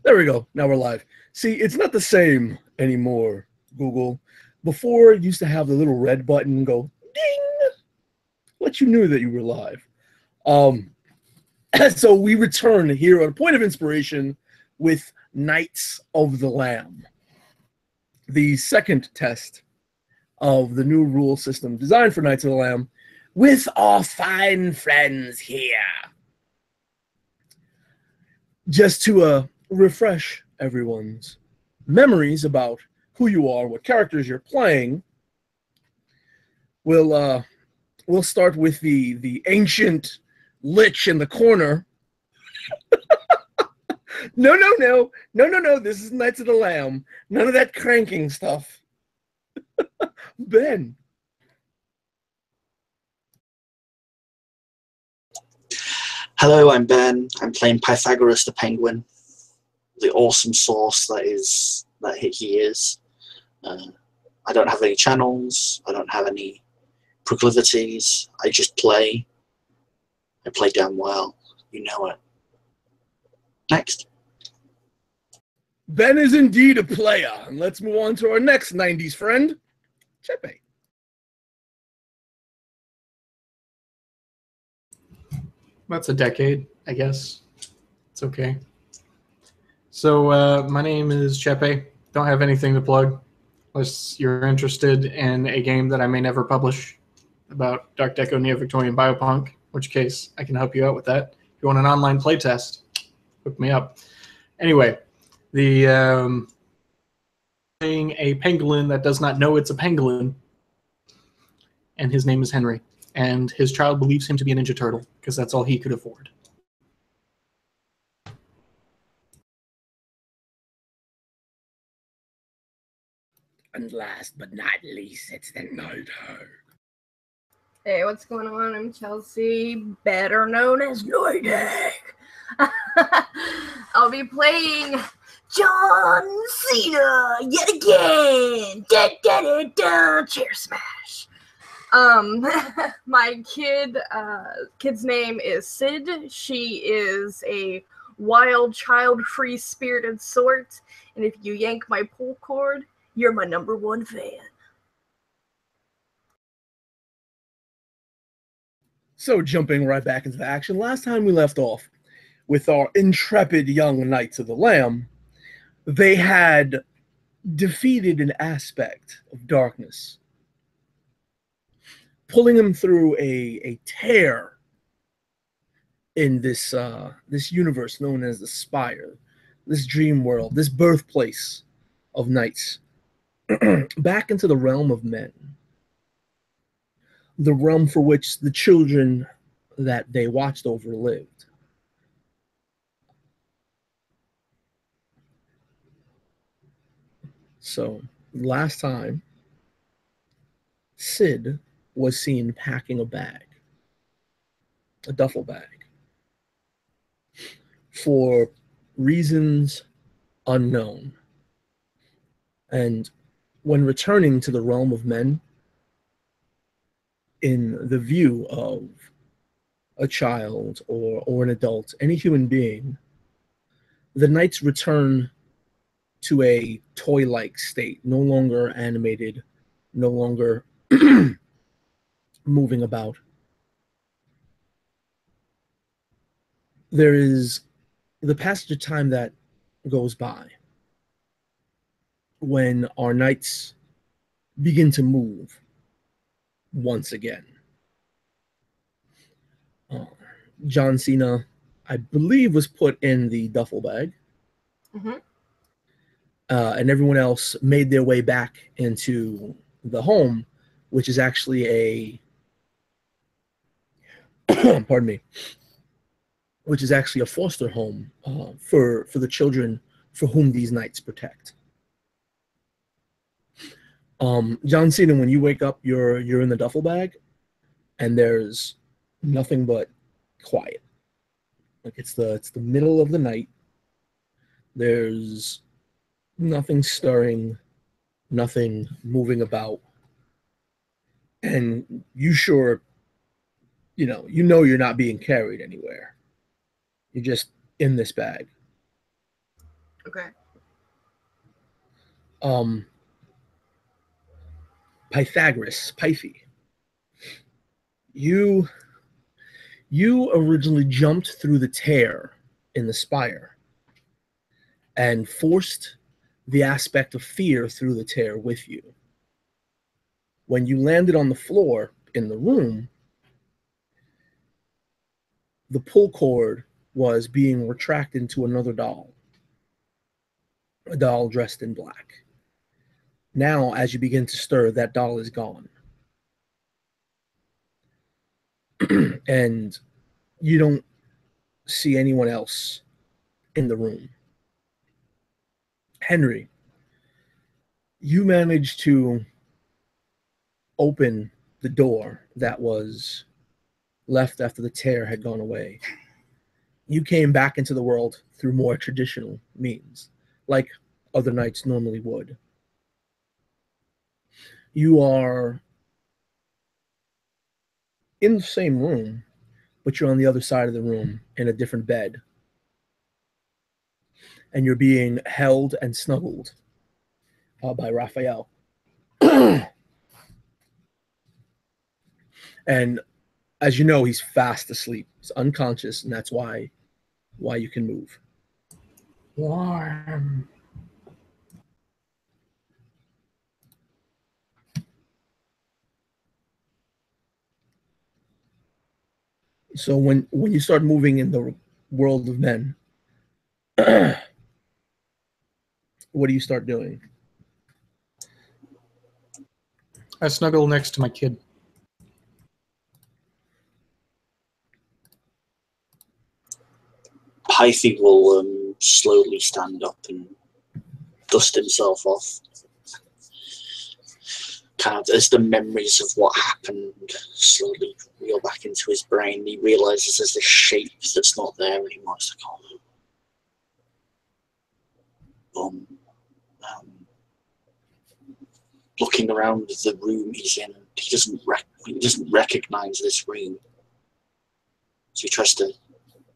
There we go. Now we're live. See, it's not the same anymore, Google. Before, it used to have the little red button go ding, let you knew that you were live. Um, so we return here on a point of inspiration with Knights of the Lamb, the second test of the new rule system designed for Knights of the Lamb, with our fine friends here. Just to refresh everyone's memories about who you are, what characters you're playing, we'll start with the ancient lich in the corner. No. This is Knights of the Lamb. None of that cranking stuff. Ben. Hello, I'm Ben. I'm playing Pythagoras the Penguin, the awesome source that he is. I don't have any channels. I don't have any proclivities. I just play. I play damn well. You know it. Next. Ben is indeed a player. And let's move on to our next 90s friend, Chepe. That's a decade, I guess. It's okay. So my name is Chepe. Don't have anything to plug unless you're interested in a game that I may never publish about Dark Deco Neo-Victorian Biopunk, in which case I can help you out with that. If you want an online playtest, hook me up. Anyway, playing a pangolin that does not know it's a pangolin, and his name is Henry. And his child believes him to be a Ninja Turtle because that's all he could afford. And last but not least, it's the Nighthawk. Hey, what's going on? I'm Chelsea, better known as Nighthawk. I'll be playing John Cena yet again. Da, da, da, da. Chair smash. My kid's name is Sid. She is a wild child, free spirited sort. And if you yank my pull cord, you're my #1 fan. So jumping right back into the action, last time we left off with our intrepid young Knights of the Lamb, they had defeated an aspect of darkness, pulling them through a tear in this universe known as the Spire, this dream world, this birthplace of knights, back into the realm of men, the realm for which the children that they watched over lived. So last time, Sid was seen packing a bag, a duffel bag, for reasons unknown. And when returning to the realm of men, in the view of a child or an adult, any human being, the knights return to a toy-like state, no longer animated, no longer moving about. There is the passage of time that goes by when our knights begin to move once again. John Cena, I believe, was put in the duffel bag. Mm-hmm. And everyone else made their way back into the home, which is actually a pardon me, which is actually a foster home for the children for whom these knights protect. John Cena, when you wake up, you're in the duffel bag, and there's nothing but quiet. Like it's the middle of the night. There's nothing stirring, nothing moving about, and you know you're not being carried anywhere. You're just in this bag. Okay. Pythagoras, Pythe. You originally jumped through the tear in the spire and forced the aspect of fear through the tear with you. When you landed on the floor in the room, the pull cord was being retracted into another doll, a doll dressed in black. Now, as you begin to stir, that doll is gone. And you don't see anyone else in the room. Henry, you managed to open the door that was left after the tear had gone away. You came back into the world through more traditional means, like other knights normally would. You are in the same room, but you're on the other side of the room in a different bed. And you're being held and snuggled by Raphael. And as you know, he's fast asleep. He's unconscious, and that's why you can move. Warm. So when you start moving in the world of men, what do you start doing? I snuggle next to my kid. Pythe will slowly stand up and dust himself off. Kind of as the memories of what happened slowly reel back into his brain, he realizes there's this shape that's not there anymore. It's like, looking around the room he's in, he doesn't recognize this room. So he tries to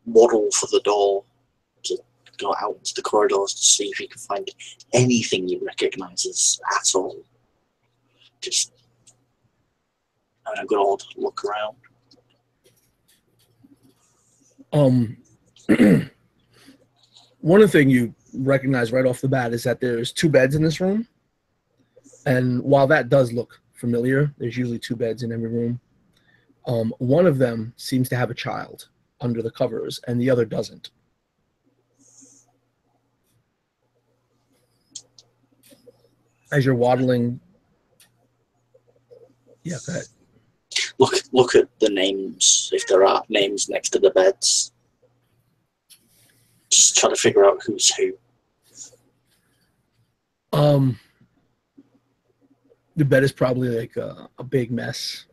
waddle for the door to go out into the corridors to see if he can find anything he recognizes at all. Just having a good old look around. One thing you recognize right off the bat is that there's 2 beds in this room. And while that does look familiar, there's usually 2 beds in every room. One of them seems to have a child under the covers, and the other doesn't. As you're waddling, yeah, go ahead. Look at the names, if there are names next to the beds. Just try to figure out who's who. The bed is probably like a big mess.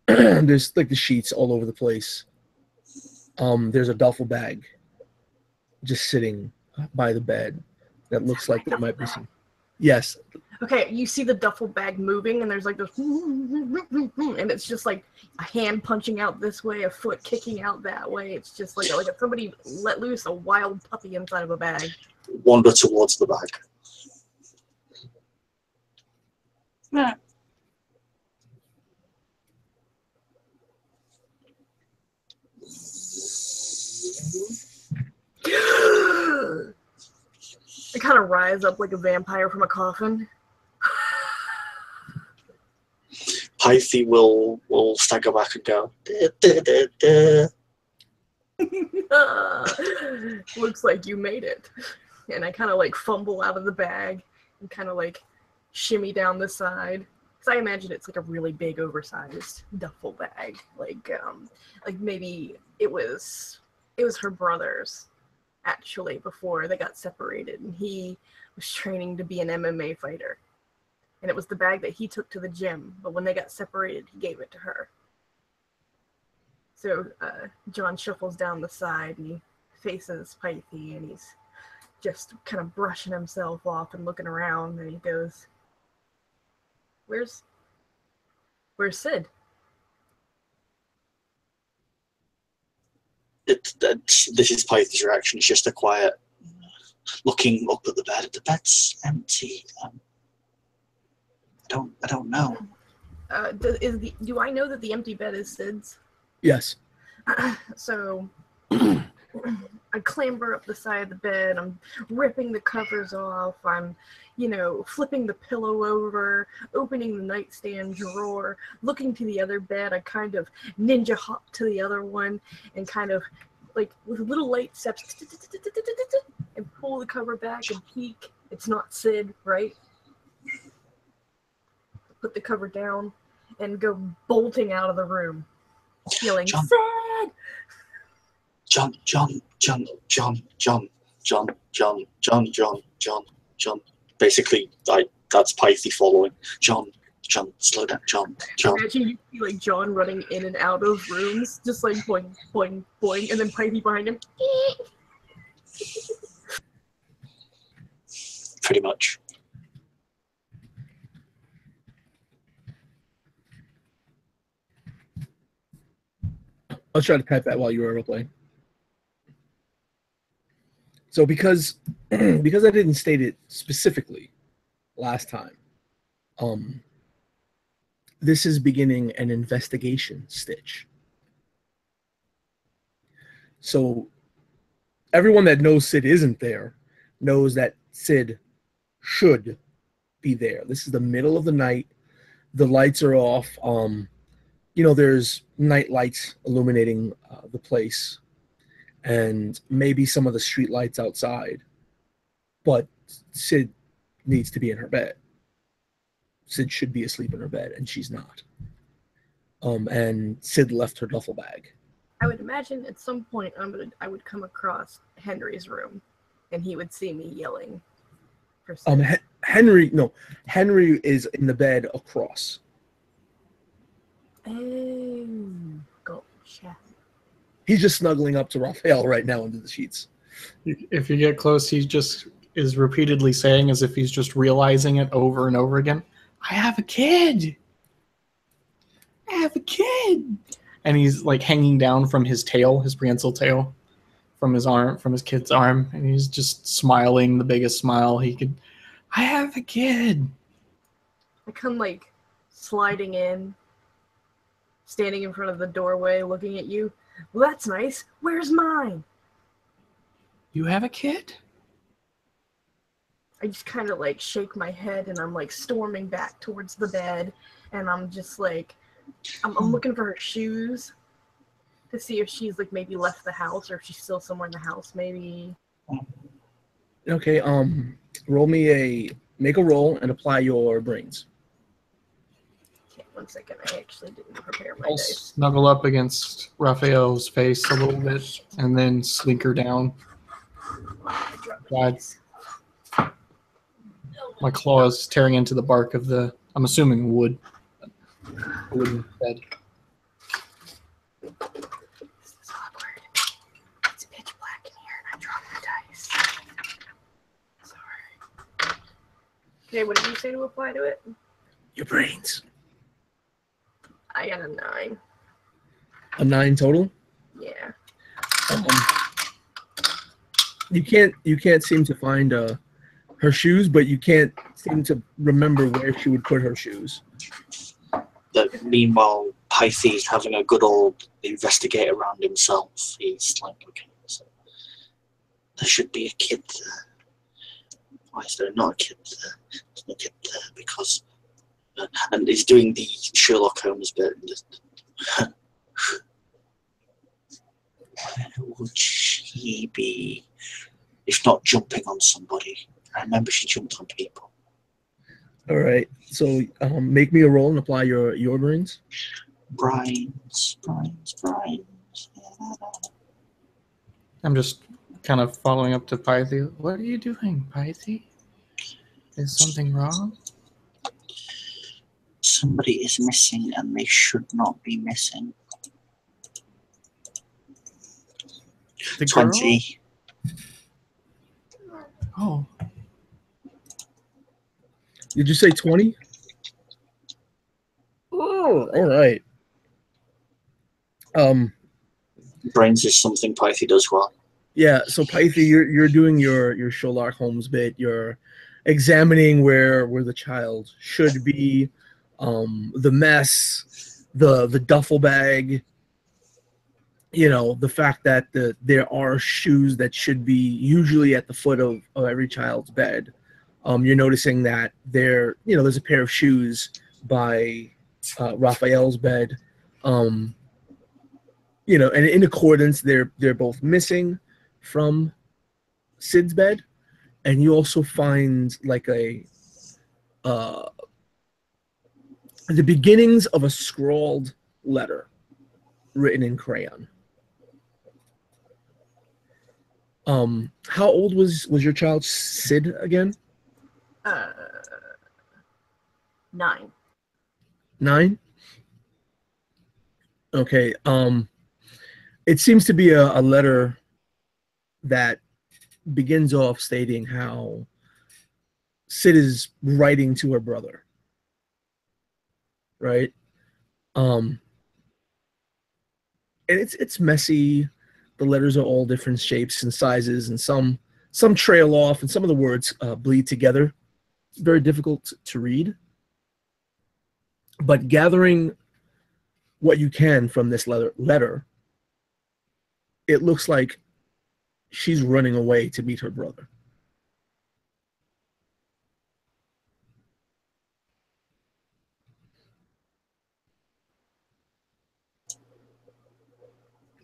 There's like the sheets all over the place. There's a duffel bag just sitting by the bed that looks like there might be some. Yes. Okay, you see the duffel bag moving, and there's like this, and it's just like a hand punching out this way, a foot kicking out that way. It's just like if somebody let loose a wild puppy inside of a bag. Wander towards the bag. Yeah. I kind of rise up like a vampire from a coffin. Pythe will stagger back and go, "Da, da, da, da." Looks like you made it. And I kind of like fumble out of the bag and kind of like shimmy down the side. Because I imagine it's like a really big, oversized duffel bag. Like maybe it was her brother's, actually, before they got separated. And he was training to be an MMA fighter. And it was the bag that he took to the gym. But when they got separated, he gave it to her. So John shuffles down the side and he faces Pythe and he's just kind of brushing himself off and looking around, and he goes, Where's Sid? This is Pythy's reaction. It's just a quiet looking up at the bed. The bed's empty. I don't know. Do I know that the empty bed is Sid's? Yes. So I clamber up the side of the bed. I'm ripping the covers off. I'm, flipping the pillow over, opening the nightstand drawer, looking to the other bed. I kind of ninja hop to the other one and kind of, like, with little light steps, and pull the cover back and peek. It's not Sid, right? Put the cover down and go bolting out of the room, yelling, John. Sid! John. Basically, that's Pythy following. John, slow down, John. Imagine you see like John running in and out of rooms, just like boing, boing, boing, and then Pythy behind him. Pretty much. I was trying to type that while you were playing. So because I didn't state it specifically last time, this is beginning an investigation stitch. So everyone that knows Sid isn't there knows that Sid should be there. This is the middle of the night. The lights are off. There's night lights illuminating the place, and maybe some of the street lights outside. But Sid needs to be in her bed. Sid should be asleep in her bed, and she's not. And Sid left her duffel bag. I would imagine at some point I would come across Henry's room, and he would see me yelling for Sid. Henry is in the bed across. Oh, gotcha. He's just snuggling up to Raphael right now under the sheets. If you get close, he just is repeatedly saying, as if he's just realizing it over and over again, I have a kid. I have a kid. And he's like hanging down from his tail, his prehensile tail, from his kid's arm. And he's just smiling the biggest smile he could. I have a kid. I come like sliding in, standing in front of the doorway, looking at you. Well, that's nice. Where's mine? You have a kid? I just kind of like shake my head, and I'm like storming back towards the bed, and I'm just like, I'm looking for her shoes to see if she's like maybe left the house or if she's still somewhere in the house, maybe. Okay, make a roll and apply your brains. Okay, 1 second. I actually didn't prepare my I'll dice. snuggle up against Raphael's face a little bit and then slink her down. God. My claws tearing into the bark of the, I'm assuming wood. A wooden bed. This is awkward. It's pitch black in here, and I dropped the dice. Sorry. Okay, what did you say to apply to it? Your brains. I got a 9. A 9 total? Yeah. You can't seem to find her shoes, but you can't seem to remember where she would put her shoes. Meanwhile, Pythy's having a good old investigate around himself. He's like, okay, so there should be a kid there. Why is there not a kid there? There's no kid there because... and he's doing the Sherlock Holmes bit. Where would she be if not jumping on somebody? I remember she jumped on people. All right. So make me a roll and apply your brains. Brains. I'm just kind of following up to Pythe. What are you doing, Pythe? Is something wrong? Somebody is missing and they should not be missing. The girl? 20. Oh. Did you say 20? Oh, all right. Brains is something Pythie does well. Yeah, so Pythie, you're doing your Sherlock Holmes bit. You're examining where the child should be, the mess, the duffel bag. You know, the fact that there are shoes that should be usually at the foot of every child's bed. You're noticing that there's a pair of shoes by Raphael's bed. And in accordance, they're both missing from Sid's bed, and you also find like the beginnings of a scrawled letter written in crayon. How old was your child Sid again? 9. 9? Okay. It seems to be a letter that begins off stating how Sid is writing to her brother. Right? And it's messy. The letters are all different shapes and sizes, and some trail off, and some of the words bleed together. It's very difficult to read. But gathering what you can from this letter, it looks like she's running away to meet her brother.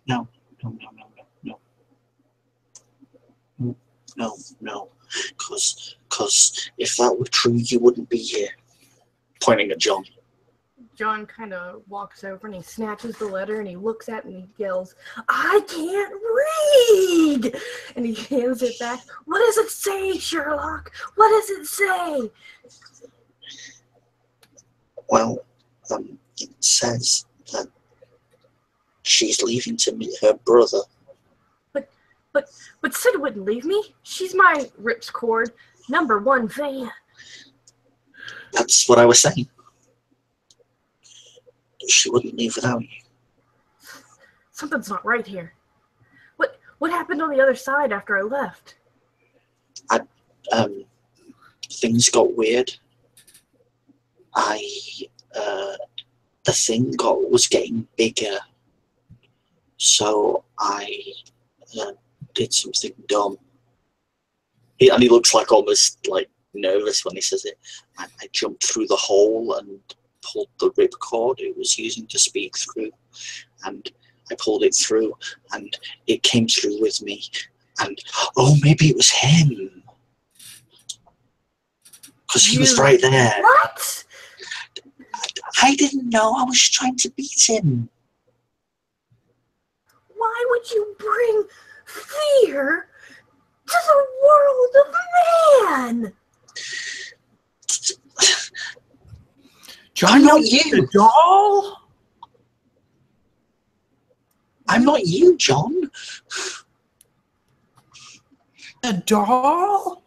No. Because if that were true, you wouldn't be here. Pointing at John. John kind of walks over and he snatches the letter and he looks at it and he yells, "I can't read!" And he hands it back. "What does it say, Sherlock? What does it say?" Well, it says that she's leaving to meet her brother. But Sid wouldn't leave me. She's my Ripscord #1 fan. That's what I was saying. She wouldn't leave without you. Something's not right here. What happened on the other side after I left? Things got weird. The thing was getting bigger. So I did something dumb. He looks like almost like nervous when he says it. I jumped through the hole and pulled the ripcord it was using to speak through, and I pulled it through, and it came through with me. And maybe it was him, because he was right there. What? I didn't know. I was trying to beat him. Why would you bring fear to the world of man? John, I'm not you. The doll? I'm not you, John. The doll?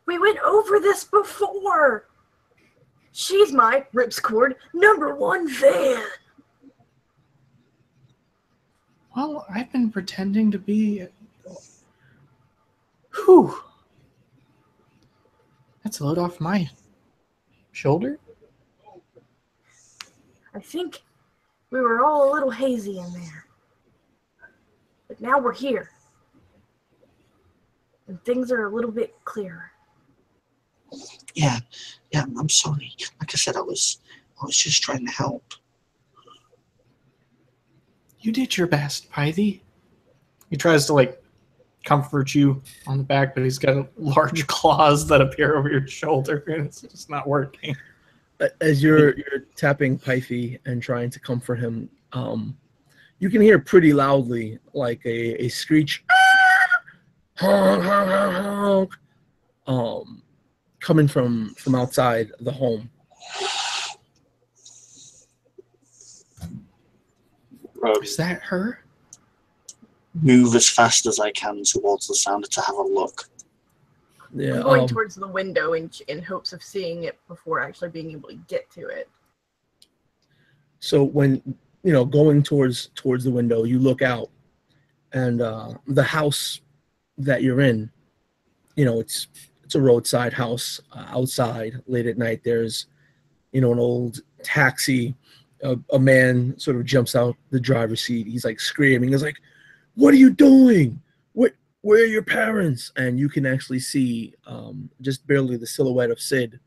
We went over this before. She's my Ripscord #1 fan. Well, I've been pretending to be... Whew. That's a load off my shoulder. I think we were all a little hazy in there. But now we're here. And things are a little bit clearer. Yeah, I'm sorry. Like I said, I was just trying to help. You did your best, Pythie. He tries to, comfort you on the back, but he's got large claws that appear over your shoulder, and it's just not working. As you're tapping Pythie and trying to comfort him, you can hear pretty loudly, like a screech, honk, honk, honk, honk, coming from outside the home. Is that her? Move as fast as I can towards the sound to have a look. Yeah, I'm going towards the window in hopes of seeing it before actually being able to get to it. So when going towards the window, you look out and the house that you're in, you know, it's a roadside house. Outside late at night, there's, you know, an old taxi. A man sort of jumps out the driver's seat. He's like screaming. He's like, "What are you doing? Where are your parents?" And you can actually see just barely the silhouette of Sid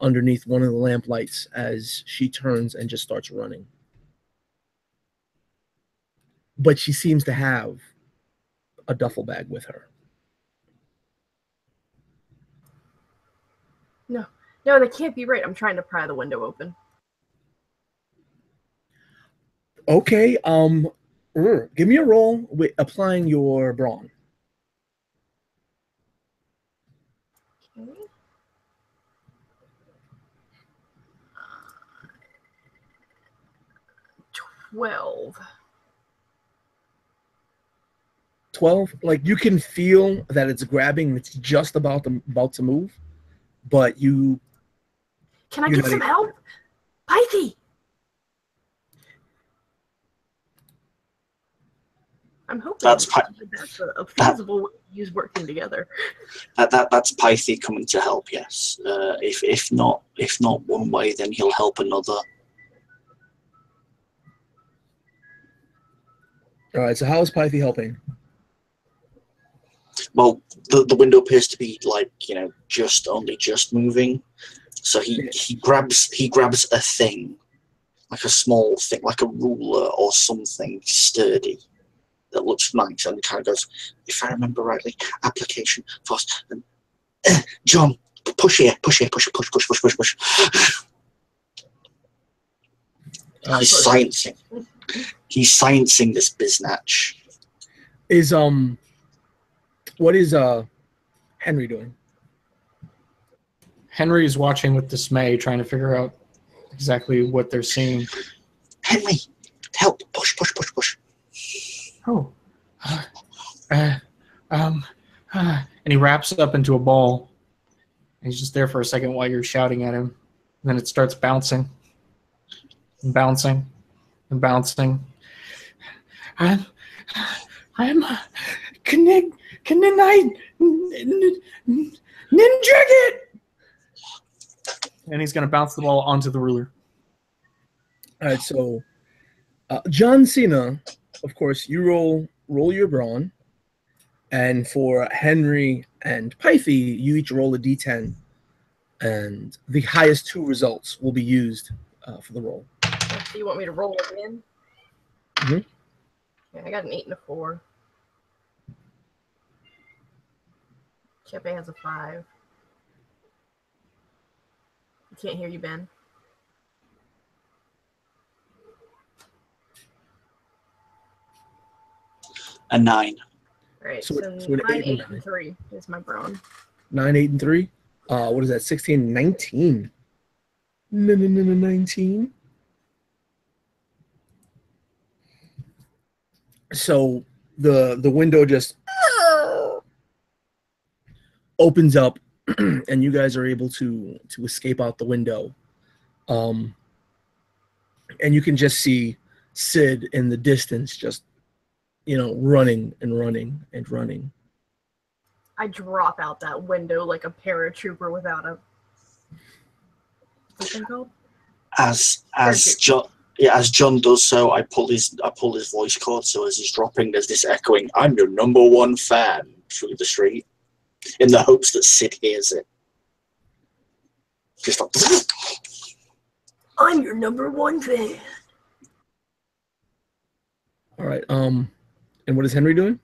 underneath one of the lamp lights as she turns and just starts running. But she seems to have a duffel bag with her. No, that can't be right. I'm trying to pry the window open. Okay, give me a roll with applying your brawn. Okay. 12. 12. Like you can feel that it's grabbing. It's just about to move, but you. Can I get some help, Pythie? I'm hoping that's a feasible way to use working together. That's Pythie coming to help. Yes. If not one way, then he'll help another. All right. So how is Pythie helping? Well, the window appears to be like, you know, just moving. So he grabs a thing, like a small thing, like a ruler or something sturdy that looks nice, and kind of goes, if I remember rightly, application fast. And John, push here, push. He's sciencing this biznatch. What is Henry doing? Henry's watching with dismay, trying to figure out exactly what they're seeing. Henry, help! Push. Oh, and he wraps it up into a ball. He's just there for a second while you're shouting at him. And then it starts bouncing and bouncing and bouncing. I'm Ninja it! And he's going to bounce the ball onto the ruler. All right, so John Cena, of course, you roll your brawn, and for Henry and Pythie, you each roll a d10, and the highest two results will be used for the roll. So you want me to roll again? Mm-hmm. Yeah, I got an 8 and a 4. Chepe has a 5. I can't hear you, Ben. A 9. All right, so 9, 8, and 3 is my brawn. 9, 8, and 3. What is that? 16, 19. 19. So the window just opens up, and you guys are able to escape out the window. And you can just see Sid in the distance, just, you know, running and running and running. I drop out that window like a paratrooper without a... What's it called? As John does so, I pull his voice cord, so as he's dropping, there's this echoing, "I'm your number one fan," through the street, in the hopes that Sid hears it. Just like, I'm your number one fan. All right. And what is Henry doing?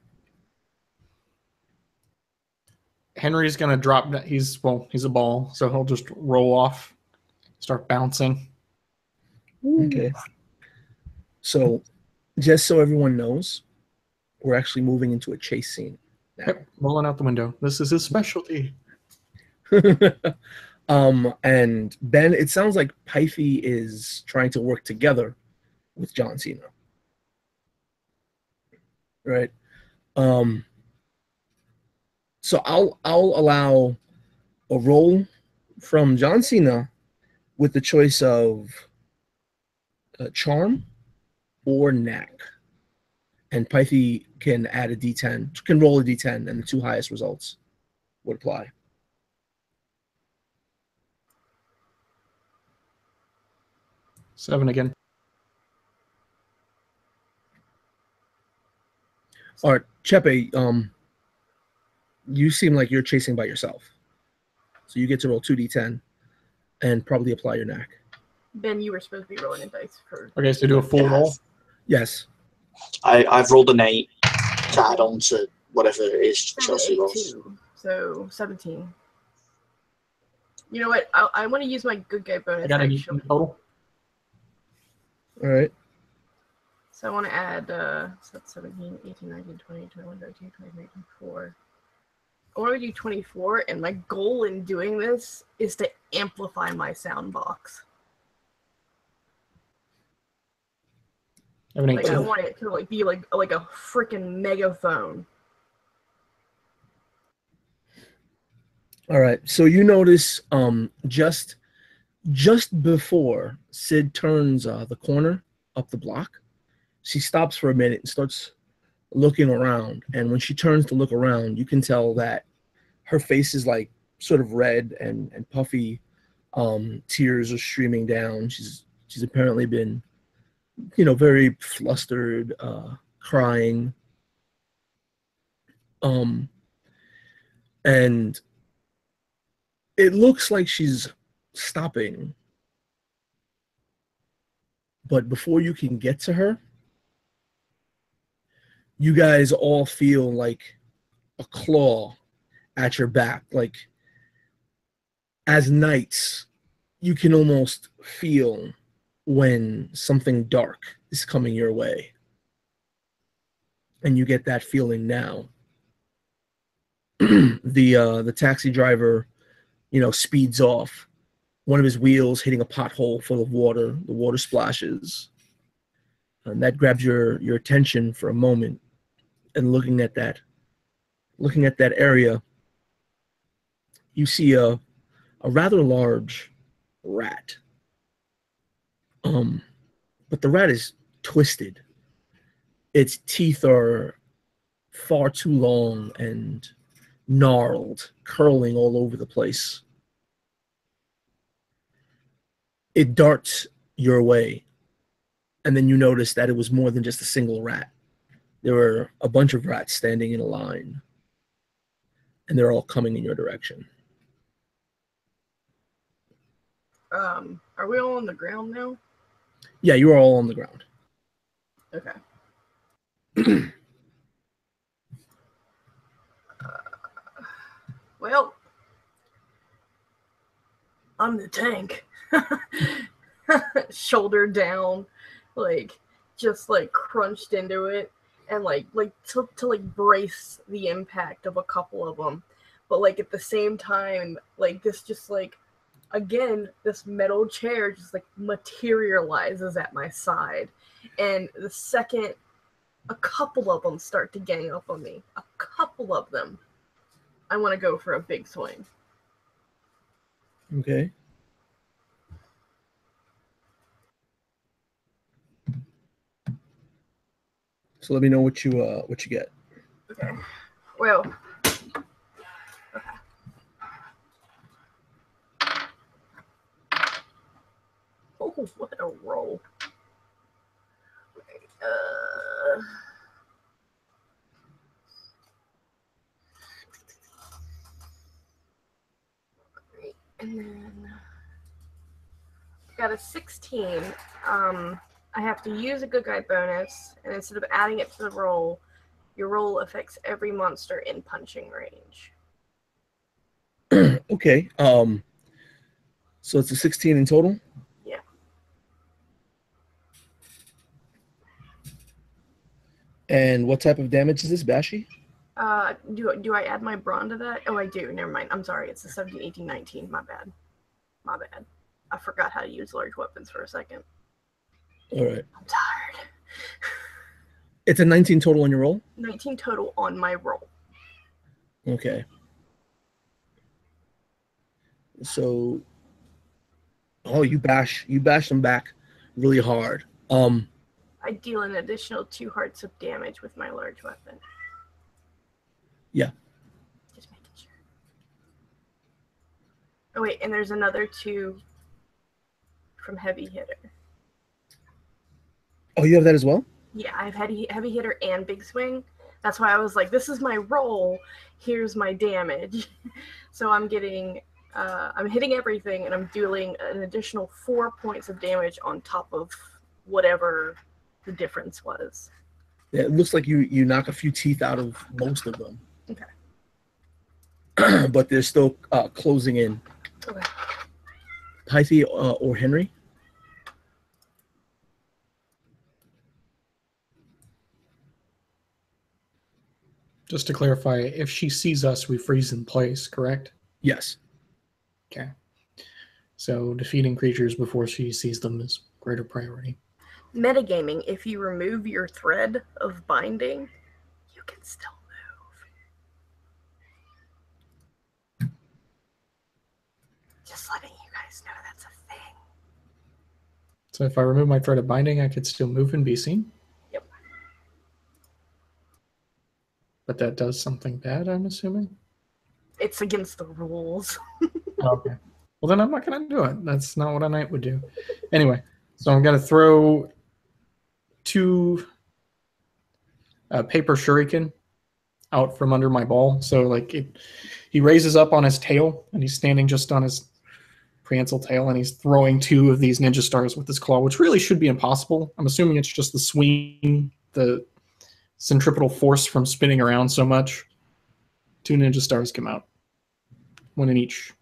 Henry's gonna drop. He's a ball, so he'll just roll off, start bouncing. Okay. So, just so everyone knows, we're actually moving into a chase scene now. Yep, rolling out the window. This is his specialty. And Ben, it sounds like Pythie is trying to work together with John Cena. Right. So I'll allow a roll from John Cena with the choice of charm or knack, and Pythie can add a D10, can roll a D10, and the 2 highest results would apply. Seven again. All right, Chepe, you seem like you're chasing by yourself. So you get to roll 2d10 and probably apply your knack. Ben, you were supposed to be rolling a dice for. Okay, so do a full roll. Yes. I've rolled an 8 to add on to whatever it is Chelsea rolls. 2, so 17. You know what? I want to use my good guy bonus. I got any actually. total? All right. So I want to add so that's 17, 18, 19, 20, 21, 22, 23, 24. I want to do 24, and my goal in doing this is to amplify my sound box. Like I want it to like be like a freaking megaphone. All right. So you notice just before Sid turns the corner up the block, she stops for a minute and starts looking around. And when she turns to look around, you can tell that her face is like sort of red and puffy. Tears are streaming down. She's apparently been, very flustered, crying. And it looks like she's stopping. But before you can get to her, you guys all feel like a claw at your back. Like, as knights, you can almost feel when something dark is coming your way. And you get that feeling now. The taxi driver, speeds off. One of his wheels hitting a pothole full of water. The water splashes. And that grabs your attention for a moment. And looking at that area, you see a rather large rat. But the rat is twisted. Its teeth are far too long and gnarled, curling all over the place. It darts your way, and then you notice that it was more than just a single rat. There were a bunch of rats standing in a line, and they're all coming in your direction. Are we all on the ground now? Yeah, you are all on the ground. Okay. Well, I'm the tank. Shoulder down, just crunched into it, and to brace the impact of a couple of them, but at the same time, again, this metal chair just materializes at my side, and the second a couple of them start to gang up on me, I want to go for a big swing. Okay. So let me know what you get. Okay. Well. Okay. Oh, what a roll. And then got a 16. I have to use a good guy bonus, and instead of adding it to the roll, your roll affects every monster in punching range. Okay. So it's a 16 in total? Yeah. And what type of damage is this, Bashy? Do I add my brawn to that? Oh, I do. Never mind. I'm sorry. It's a 17, 18, 19. My bad. I forgot how to use large weapons for a second. All right. I'm tired. It's a 19 total on your roll? 19 total on my roll. Okay. So, you bash them back really hard. I I deal an additional 2 hearts of damage with my large weapon. Yeah. Just making sure. Oh wait, and there's another 2 from heavy hitter. Oh, you have that as well? Yeah, I have heavy hitter and big swing. That's why I was like, this is my roll. Here's my damage. So I'm getting, I'm hitting everything, and I'm dealing an additional 4 points of damage on top of whatever the difference was. Yeah, it looks like you knock a few teeth out of most of them. Okay. But they're still closing in. Okay. Pythie or Henry? Just to clarify, if she sees us, we freeze in place, correct? Yes. Okay. So defeating creatures before she sees them is greater priority. Metagaming, if you remove your thread of binding, you can still move. Just letting you guys know that's a thing. So if I remove my thread of binding, I could still move and be seen? Yep. But that does something bad, I'm assuming? It's against the rules. Okay. Well, then I'm not going to do it. That's not what a knight would do. Anyway, so I'm going to throw 2 paper shuriken out from under my ball. So like he raises up on his tail, and he's standing just on his prehensile tail, and he's throwing 2 of these ninja stars with his claw, which really should be impossible. I'm assuming it's just the swing, the centripetal force from spinning around so much. 2 ninja stars come out, 1 in each.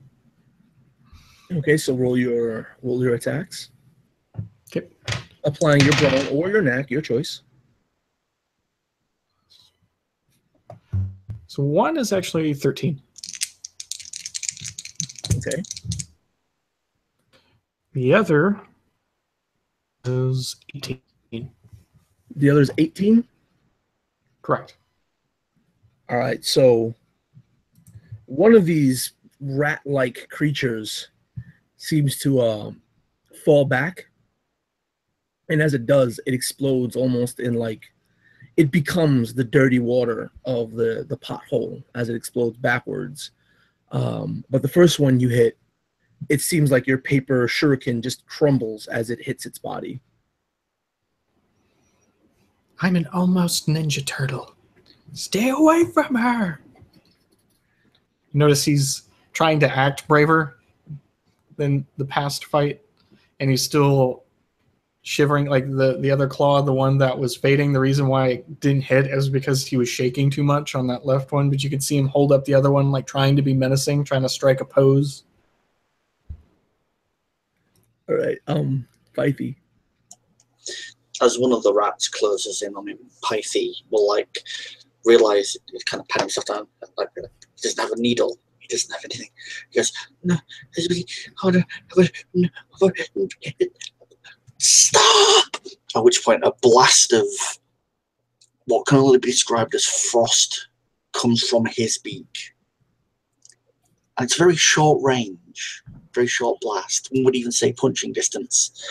Okay, so roll your attacks. Okay. Applying your brawn or your knack, your choice. So 1 is actually 13. Okay. The other is 18. The other is 18. Correct. All right, so one of these rat-like creatures seems to fall back, and as it does, it explodes almost in like it becomes the dirty water of the pothole as it explodes backwards. But the first one you hit, it seems like your paper shuriken just crumbles as it hits its body. I'm an almost ninja turtle. Stay away from her. Notice he's trying to act braver than the past fight, and he's still shivering. Like the other claw, the one that was fading, the reason why it didn't hit is because he was shaking too much on that left one, but you could see him hold up the other one, like trying to be menacing, trying to strike a pose. All right, Pythie. As one of the rats closes in on him, Pythie will like realize it kind of pat himself down. Like he doesn't have a needle. He doesn't have anything. He goes, no, stop! At which point, a blast of what can only be described as frost comes from his beak, and it's very short range, very short blast. One would even say punching distance,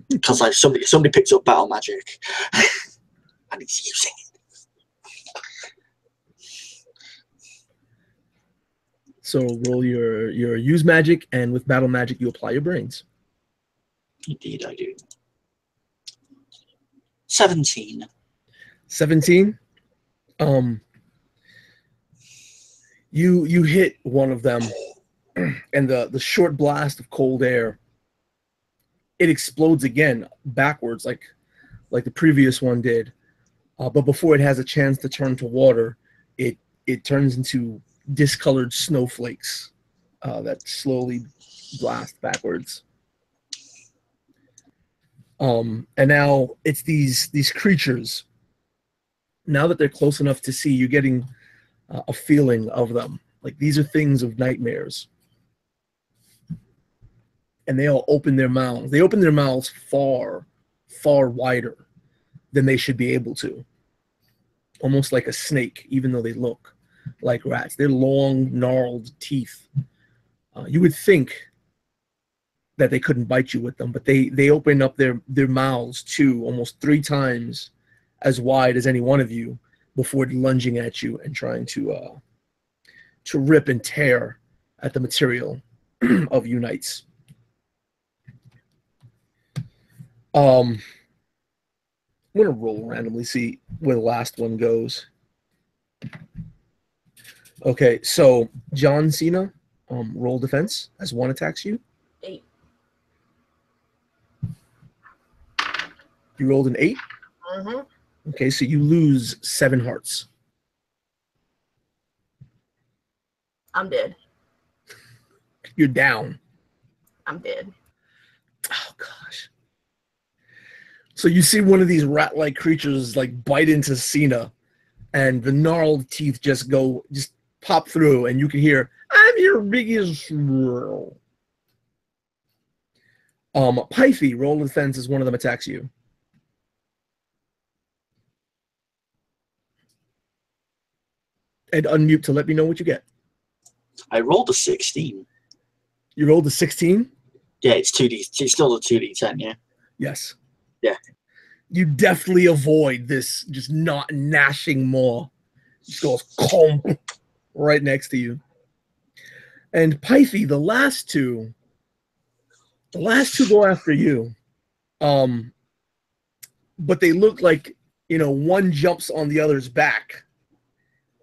because like somebody picked up battle magic and he's using it. So roll your use magic, and with battle magic, you apply your brains. Indeed, I do. 17. 17. You hit one of them, and the short blast of cold air, it explodes again backwards like the previous one did. But before it has a chance to turn to water, it turns into discolored snowflakes that slowly blast backwards. And now it's these creatures. Now that they're close enough to see, you're getting a feeling of them. Like these are things of nightmares. And they all open their mouths. They open their mouths far, far wider than they should be able to. Almost like a snake, even though they look like rats. They're long, gnarled teeth. You would think that they couldn't bite you with them, but they open up their mouths too, almost 3 times as wide as any one of you, before lunging at you and trying to rip and tear at the material of you knights. I'm gonna roll randomly, see where the last one goes. Okay, so John Cena, roll defense as one attacks you. 8. You rolled an 8. Mm-hmm. Okay, so you lose 7 hearts. I'm dead. You're down. I'm dead. Oh gosh. So you see one of these rat-like creatures like bite into Cena, and the gnarled teeth just pop through, and you can hear, "I'm your biggest." Pythie, roll defense as one of them attacks you. And unmute to let me know what you get. I rolled a 16. You rolled a 16? Yeah, it's 2D. It's still a 2D10, yeah? Yes. Yeah. You definitely avoid this just not gnashing maw. Just goes comp right next to you. And Pythie, the last two go after you. But they look like, one jumps on the other's back.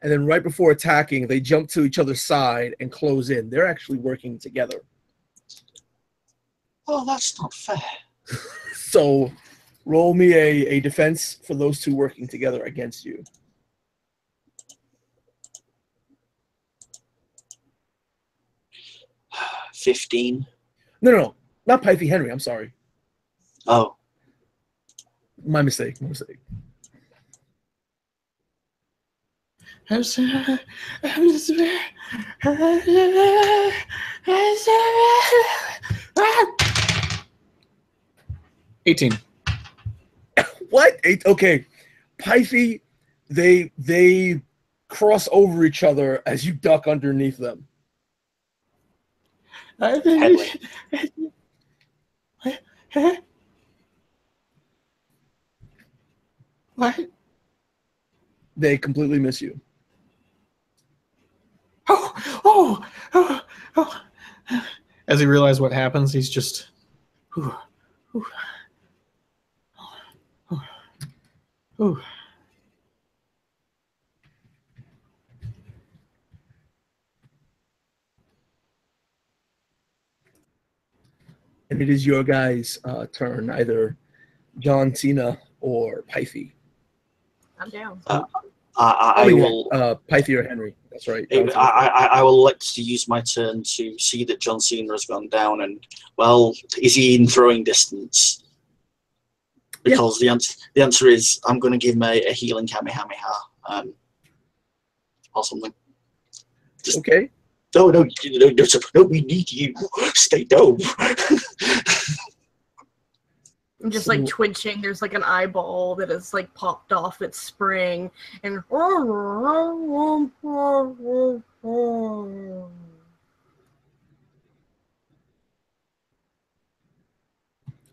And then right before attacking, they jump to each other's side and close in. They're actually working together. Oh, that's not fair. So roll me a defense for those two working together against you. $15. No. Not Pythie, Henry. I'm sorry. Oh. My mistake. I'm sorry. 18. What? Okay. Pythie, they cross over each other as you duck underneath them. What? They completely miss you. Oh. As he realizes what happens, he's just... And it is your guys' turn, either John Cena or Pythie. I'm down. I will. Pythie or Henry. That's right. I will like to use my turn to see that John Cena has gone down, and well, is he in throwing distance? Because the answer is I'm going to give him a healing Kamehameha, or something. Just, okay. No, we need you. Stay down. I'm just like twitching. There's like an eyeball that is like popped off its spring, and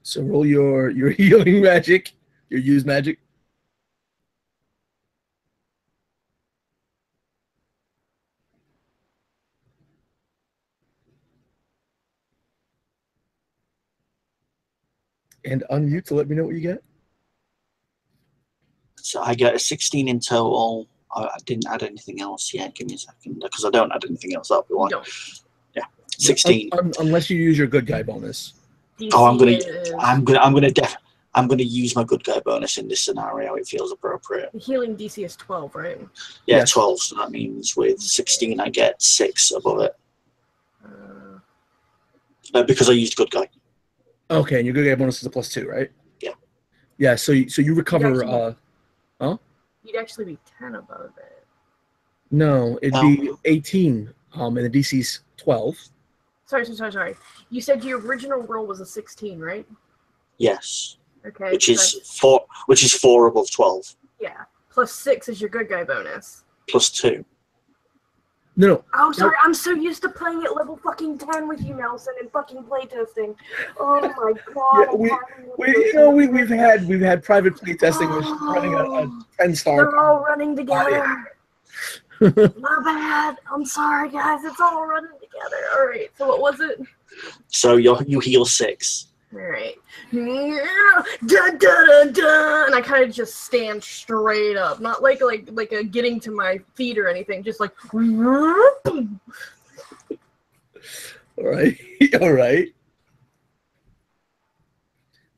so roll your healing magic, your use magic. And unmute to let me know what you get. So I get a 16 in total. I didn't add anything else yet. Give me a second, because I don't add anything else up. Yeah, 16. Unless you use your good guy bonus. Oh, I'm gonna use my good guy bonus in this scenario. It feels appropriate. The healing DC is 12, right? Yeah, Yes. 12. So that means with 16, I get 6 above it because I used good guy. Okay, and your good guy bonus is a +2, right? Yeah. Yeah. So you recover. You'd actually be 10 above it. No, it'd be 18. And the DC's 12. Sorry. You said your original roll was a 16, right? Yes. Okay. Which is 4 above 12. Yeah. +6 is your good guy bonus. +2. No. Oh, sorry. I'm so used to playing at level fucking 10 with you, Nelson, and fucking playtesting. Oh my god. Yeah, we've had private playtesting running a 10-star. They're all running together. My bad. I'm sorry, guys. It's all running together. All right. So what was it? So you heal 6. All right. Dun, dun, dun, dun. And I kind of just stand straight up, not like a getting to my feet or anything, just like. All right. All right.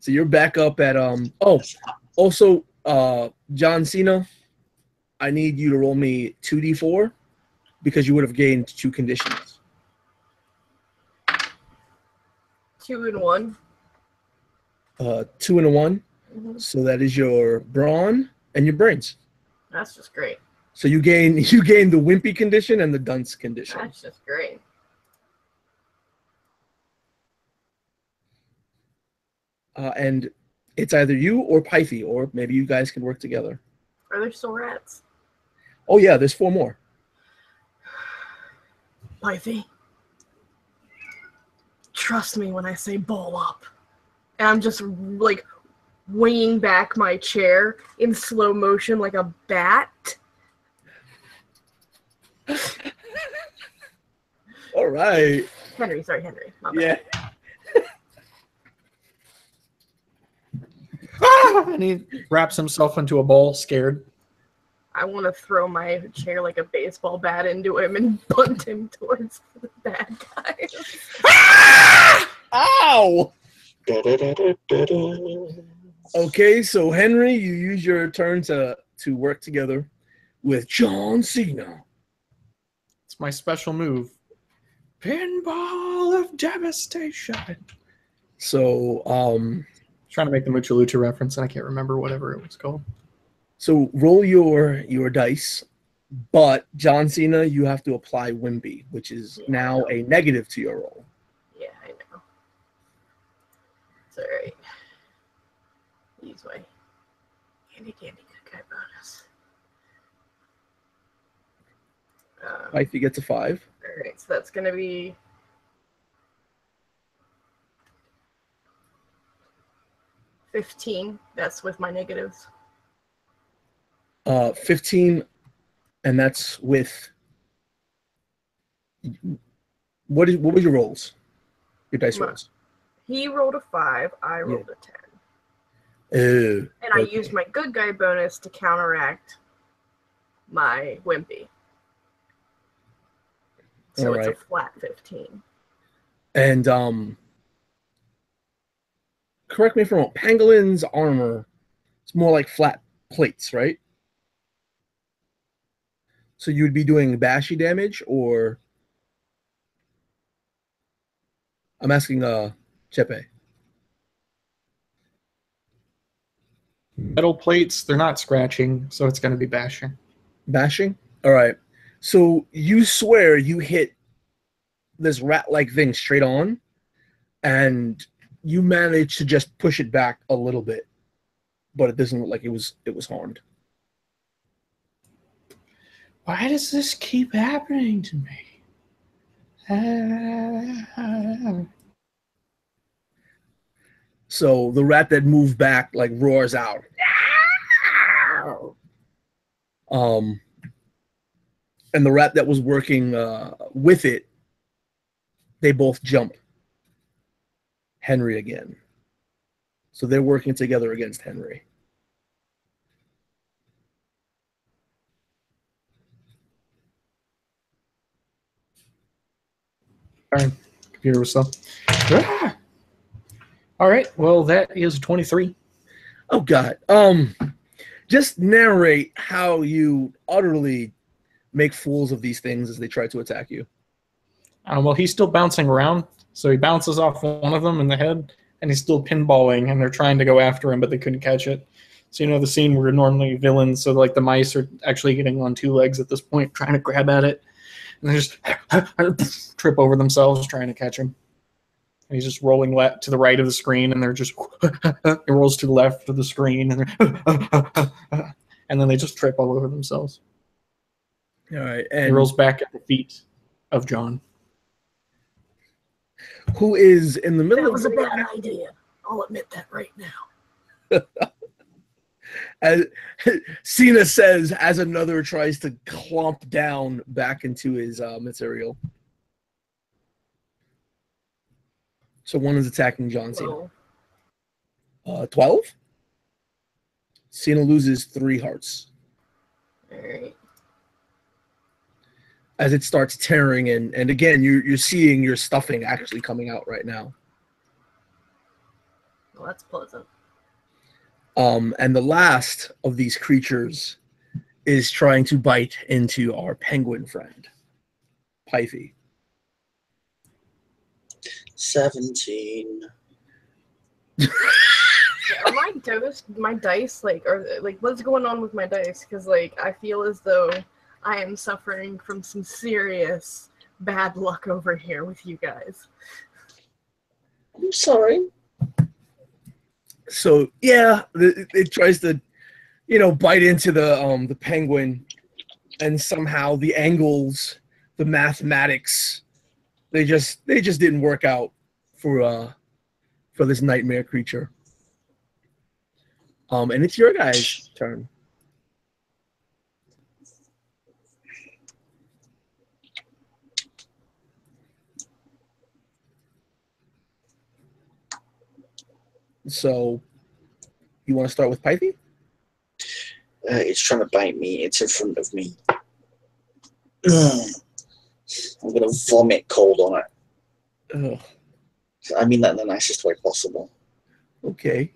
So you're back up at also John Cena, I need you to roll me 2d4 because you would have gained 2 conditions. 2 and 1. 2 and a 1. Mm-hmm. So that is your brawn and your brains. That's just great. So you gain the wimpy condition and the dunce condition. That's just great. And it's either you or Pythie, or maybe you guys can work together. Are there still rats? Oh yeah, there's 4 more. Pythie, trust me when I say ball up. And I'm just like winging back my chair in slow motion like a bat. All right. Henry. My bad. Yeah. And he wraps himself into a ball, scared. I want to throw my chair like a baseball bat into him and punt him towards the bad guys. Ow! Da-da-da-da-da-da. Okay, so Henry, you use your turn to work together with John Cena. It's my special move. Pinball of devastation. So, Trying to make the Mucha Lucha reference, and I can't remember whatever it was called. so roll your dice, but John Cena, you have to apply Wimpy, which is now a negative to your roll. Yeah, I know. It's alright. Use my handy dandy good guy bonus. If he gets a 5. Alright, so that's gonna be 15. That's with my negatives. 15, and that's with what was your rolls? Your dice rolls. He rolled a 5, I rolled a 10. And I used my good guy bonus to counteract my wimpy. So it's a flat 15. And correct me if I'm wrong, Pangolin's armor, it's more like flat plates, right? So you would be doing bashy damage, or I'm asking Chepe. Metal plates, they're not scratching, so it's going to be bashing. Bashing? All right. So you swear you hit this rat-like thing straight on, and you manage to just push it back a little bit, but it doesn't look like it was harmed. Why does this keep happening to me? So the rat that moved back like roars out. And the rat that was working with it, they both jump Henry again. So they're working together against Henry. All right, computer was slow. All right, well, that is 23. Oh God. Just narrate how you utterly make fools of these things as they try to attack you. Well, he's still bouncing around, so he bounces off one of them in the head, and he's still pinballing, and they're trying to go after him, but they couldn't catch it. So you know the scene where normally villains, so like the mice are actually getting on 2 legs at this point, trying to grab at it, and they just trip over themselves trying to catch him. And he's just rolling to the right of the screen, and they're just it rolls to the left of the screen, and they're and then they just trip all over themselves. All right, It and rolls back at the feet of John. who is in the middle That of was a bad idea. I'll admit that right now. as Cena says as another tries to clomp down back into his material. So one is attacking John Cena. 12. Cena loses 3 hearts All right. as it starts tearing, and again you're seeing your stuffing actually coming out right now. Well, that's pleasant. And the last of these creatures is trying to bite into our penguin friend, Pythie. 17. Are my dice like what's going on with my dice? Because like I feel as though I am suffering from some serious bad luck over here with you guys. I'm sorry. So yeah, it tries to, bite into the penguin, and somehow the angles, the mathematics, they just didn't work out for this nightmare creature. And it's your guys' turn. So, you want to start with Pythie? It's trying to bite me. It's in front of me. I'm going to vomit cold on it. Ugh, I mean that in the nicest way possible. okay.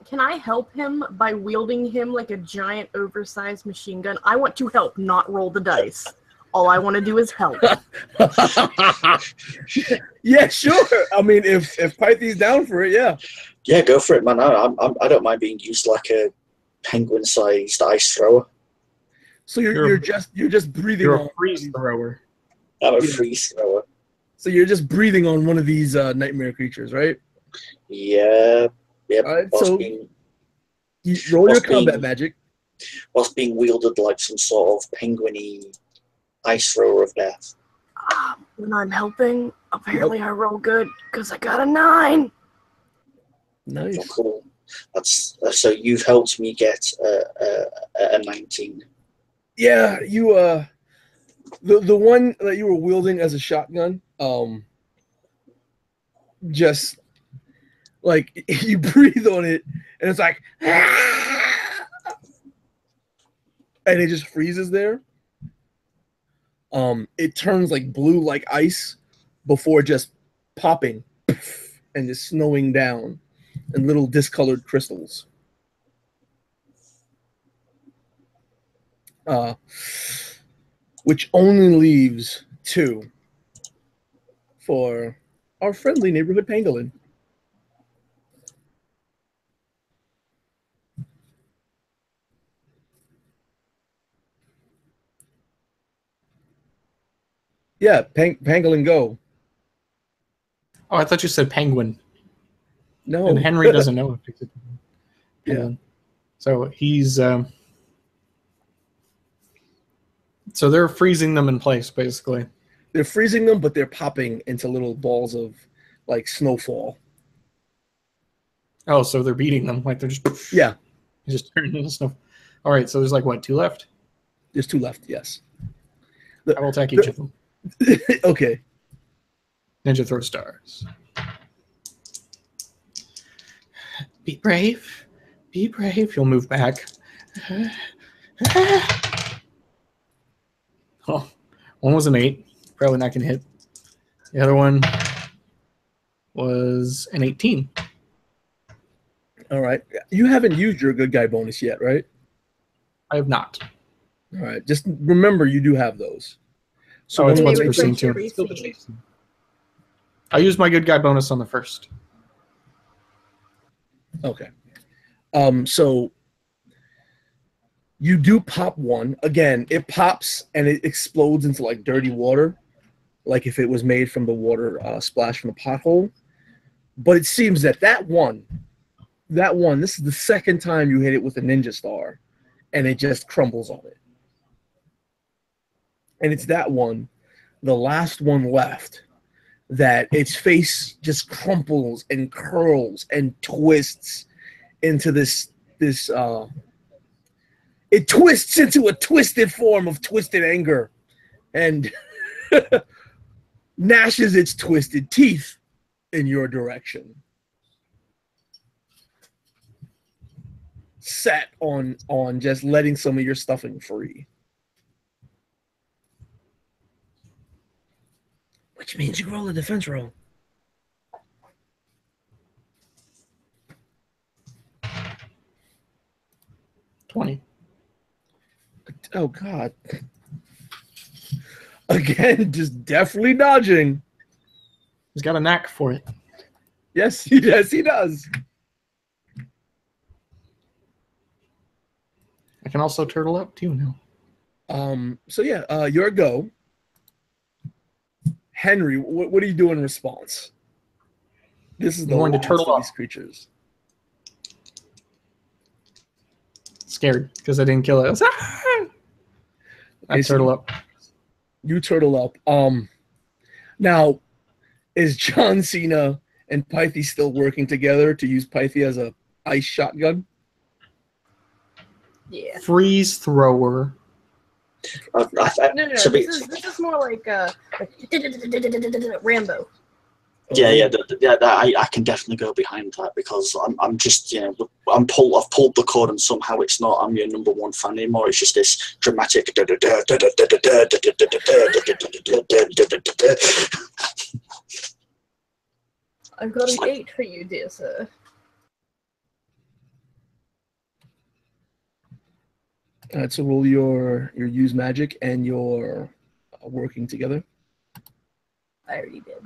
Can I help him by wielding him like a giant oversized machine gun? I want to help, not roll the dice. All I want to do is help. Yeah, sure. I mean, if Pythie's down for it, yeah. Yeah, go for it, man. I don't mind being used like a penguin-sized ice thrower. So you're just breathing You're on a freeze thrower. I'm a Yeah. freeze thrower. So you're just breathing on one of these nightmare creatures, right? Yeah. Yep. All right, Whilst so being, you roll your whilst combat being- magic. whilst being wielded like some sort of penguin-y ice thrower of death. When I'm helping, apparently I roll good because I got a 9. Nice. Oh, cool. That's so you've helped me get a 19. Yeah, you the one that you were wielding as a shotgun, just like you breathe on it and it's like and it just freezes there. It turns like blue like ice before just popping and just snowing down in little discolored crystals. Which only leaves 2 for our friendly neighborhood pangolin. Yeah, pangolin, go. Oh, I thought you said penguin. No, And Henry doesn't know if it's a Yeah. penguin. So he's so they're freezing them in place, basically. They're freezing them, but they're popping into little balls of like snowfall. Oh, so they're beating them like they're just Yeah, just turning into snow. All right, so there's like what, 2 left? there's 2 left. Yes. I will attack each of them. Okay. Ninja throw stars. Be brave. Be brave. You'll move back. Oh, one was an 8. Probably not gonna hit. The other one was an 18. All right. You haven't used your good guy bonus yet, right? I have not. All right. Just remember you do have those. So it's Can what's you per refresh scene your too. receipt? I used my good guy bonus on the first. Okay. So you do pop one. Again, it pops and it explodes into like dirty water, like if it was made from the water splash from the pothole. But it seems that one, this is the second time you hit it with a ninja star, and it just crumbles on it. and it's that one, the last one left, that its face just crumples and curls and twists into it twists into a twisted form of twisted anger and gnashes its twisted teeth in your direction. Set on just letting some of your stuffing free. Which means you roll a defense roll. $20. Oh, God. Again, just definitely dodging. He's got a knack for it. Yes, he does. I can also turtle up too now. So yeah, your go. Henry, what do you do in response? This is the I'm going to turtle of up. these creatures. Scared because I didn't kill it. I turtle up. You turtle up. Now, is John Cena and Pythie still working together to use Pythie as a ice shotgun? Yeah. Freeze thrower. No. So This is more like Rambo. Yeah. I can definitely go behind that because I'm just I've pulled the cord and somehow it's not I'm your number one fan anymore. It's just this dramatic. I've got an 8 for you, dear sir. So roll your use magic and your working together. I already did.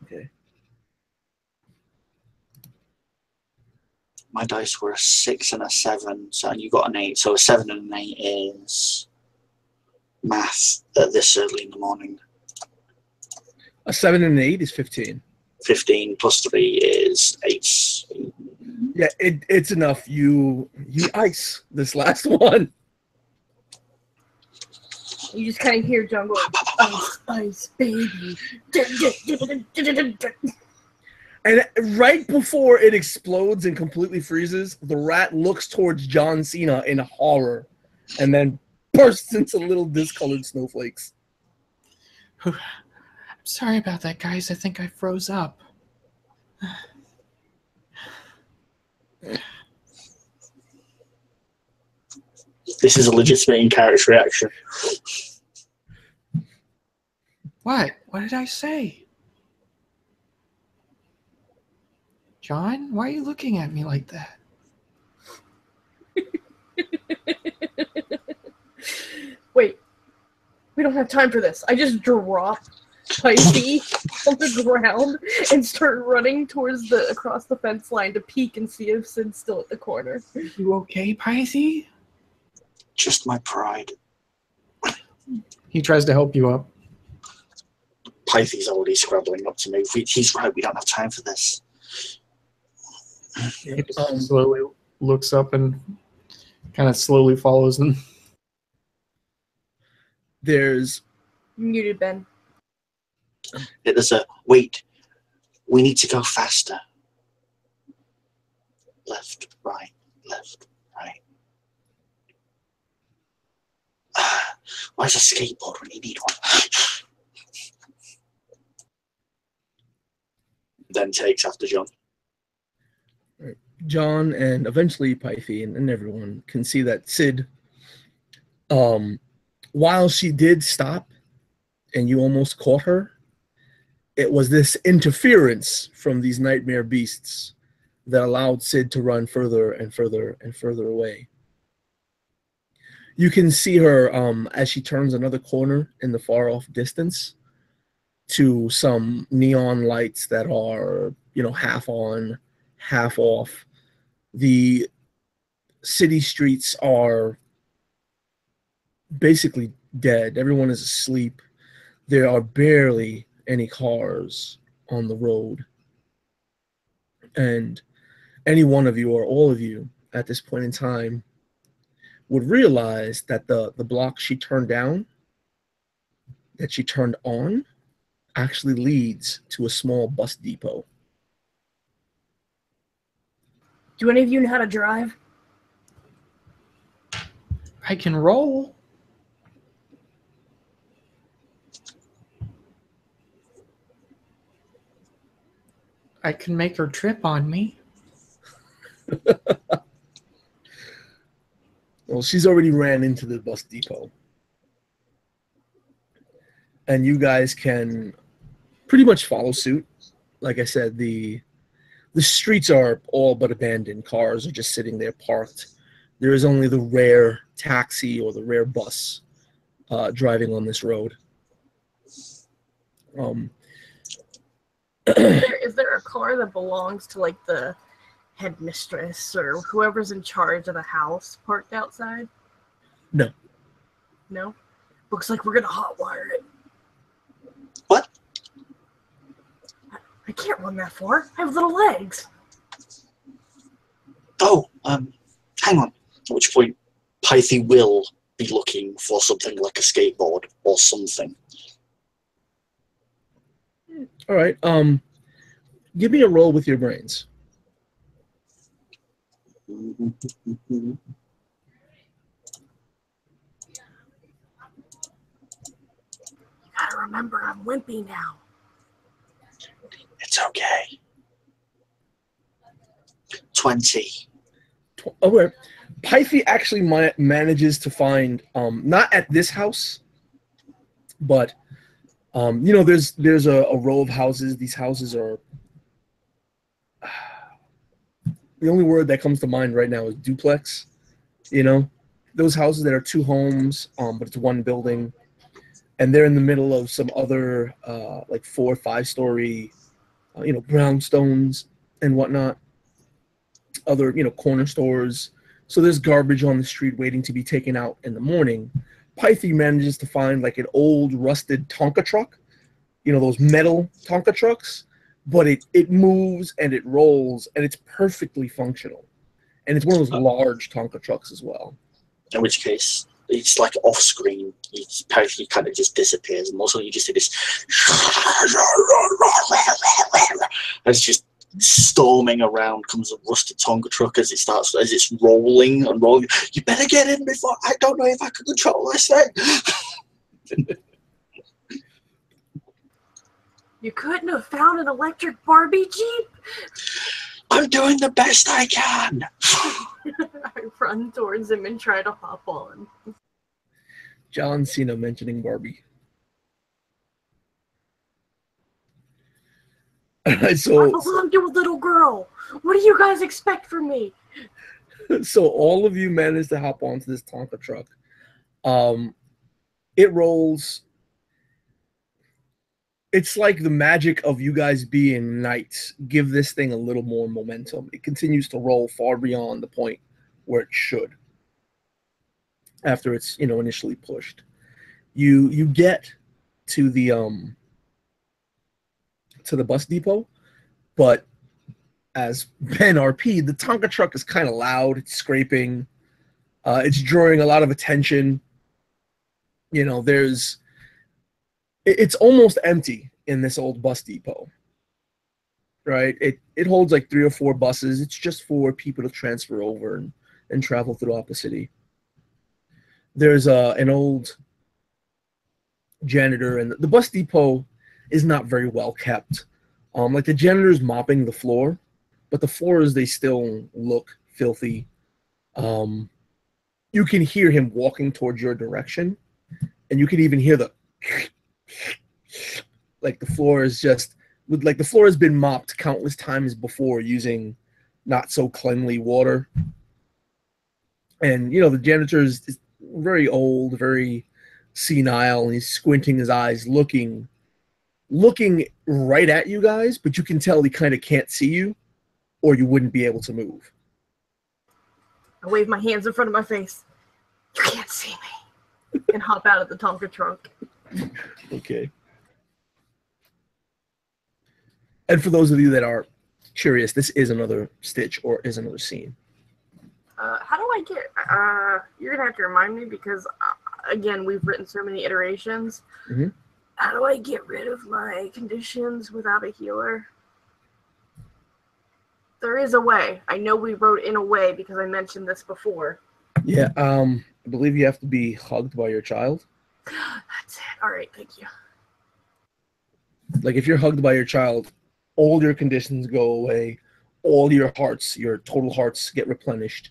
Okay. My dice were a 6 and a 7, so and you got an 8. So a 7 and an 8 is math at this early in the morning. A 7 and an 8 is 15. 15 plus 3 is 8. Yeah, it's enough. You ice this last one. You just kind of hear Jungle, ice, ice, baby. And right before it explodes and completely freezes, the rat looks towards John Cena in horror and then bursts into little discolored snowflakes. I'm sorry about that, guys. I think I froze up. This is a legitimate in-character reaction. What? What did I say? John, why are you looking at me like that? Wait. We don't have time for this. I just drop Pythie on the ground and start running towards across the fence line to peek and see if Sid's still at the corner. Are you okay, Pythie? Just my pride. He tries to help you up. Pythie's already scrabbling up to me. He's right, we don't have time for this. He just slowly looks up and kind of slowly follows them. There's Muted Ben. There's a wait. We need to go faster. Left, right, left, right. Where's a skateboard when you need one? Then takes after John. John and eventually Pythie and everyone can see that Sid, while she did stop and you almost caught her, it was this interference from these nightmare beasts that allowed Sid to run further and further and further away. You can see her as she turns another corner in the far off distance to some neon lights that are, half on, half off. The city streets are basically dead. Everyone is asleep. There are barely any cars on the road. And any one of you or all of you at this point in time would realize that the block she turned down that she turned on actually leads to a small bus depot. Do any of you know how to drive? I can roll. I can make her trip on me. Well, she's already ran into the bus depot. And you guys can pretty much follow suit. Like I said, the streets are all but abandoned. Cars are just sitting there parked. There is only the rare taxi or the rare bus driving on this road. Is there a car that belongs to like the headmistress or whoever's in charge of the house parked outside? No. No? Looks like we're gonna hotwire it. What? I can't run that far. I have little legs. Oh, hang on. At which point, Pythe will be looking for something like a skateboard or something. All right. Give me a roll with your brains. Mm-hmm. Gotta remember, I'm wimpy now. It's okay. 20. All right. Pythe actually manages to find, not at this house, but there's a row of houses. These houses are, the only word that comes to mind right now is duplex. Those houses that are two homes, but it's one building, and they're in the middle of some other like 4 or 5 story, brownstones and whatnot. Other corner stores. So there's garbage on the street waiting to be taken out in the morning. Pythe manages to find like an old rusted Tonka truck, those metal Tonka trucks, but it moves and it rolls and it's perfectly functional. And it's one of those large Tonka trucks as well. In which case, it's like off screen. He kind of just disappears, and also you just hear this. And it's just storming around. Comes a rusted Tonka truck as it's rolling and rolling. You better get in before I don't know if I can control this thing. You couldn't have found an electric Barbie Jeep? I'm doing the best I can. I run towards him and try to hop on. John Cena mentioning Barbie. So, I belong to a little girl. What do you guys expect from me? So all of you managed to hop onto this Tonka truck. It rolls. It's like the magic of you guys being knights give this thing a little more momentum. It continues to roll far beyond the point where it should. After it's initially pushed, you get to the bus depot, but as Ben RP, the Tonka truck is kind of loud. It's scraping. It's drawing a lot of attention. It's almost empty in this old bus depot, right? It holds like 3 or 4 buses. It's just for people to transfer over and travel throughout the city. There's an old janitor, and the bus depot is not very well kept. Like the janitor's mopping the floor, but the floors, they still look filthy. You can hear him walking towards your direction, and you can even hear the like the floor is just like the floor has been mopped countless times before using not so cleanly water. And the janitor is very old, very senile, and he's squinting his eyes, looking right at you guys, but you can tell he kind of can't see you, or you wouldn't be able to move. I wave my hands in front of my face. You can't see me. And hop out of the Tonka truck. Okay. And for those of you that are curious, this is another Stitch or is another scene. How do I get... you're going to have to remind me because, again, we've written so many iterations. Mm-hmm. How do I get rid of my conditions without a healer? There is a way. I know we wrote in a way because I mentioned this before. Yeah, I believe you have to be hugged by your child. That's it. All right, thank you. Like if you're hugged by your child, all your conditions go away. All your hearts, your total hearts get replenished.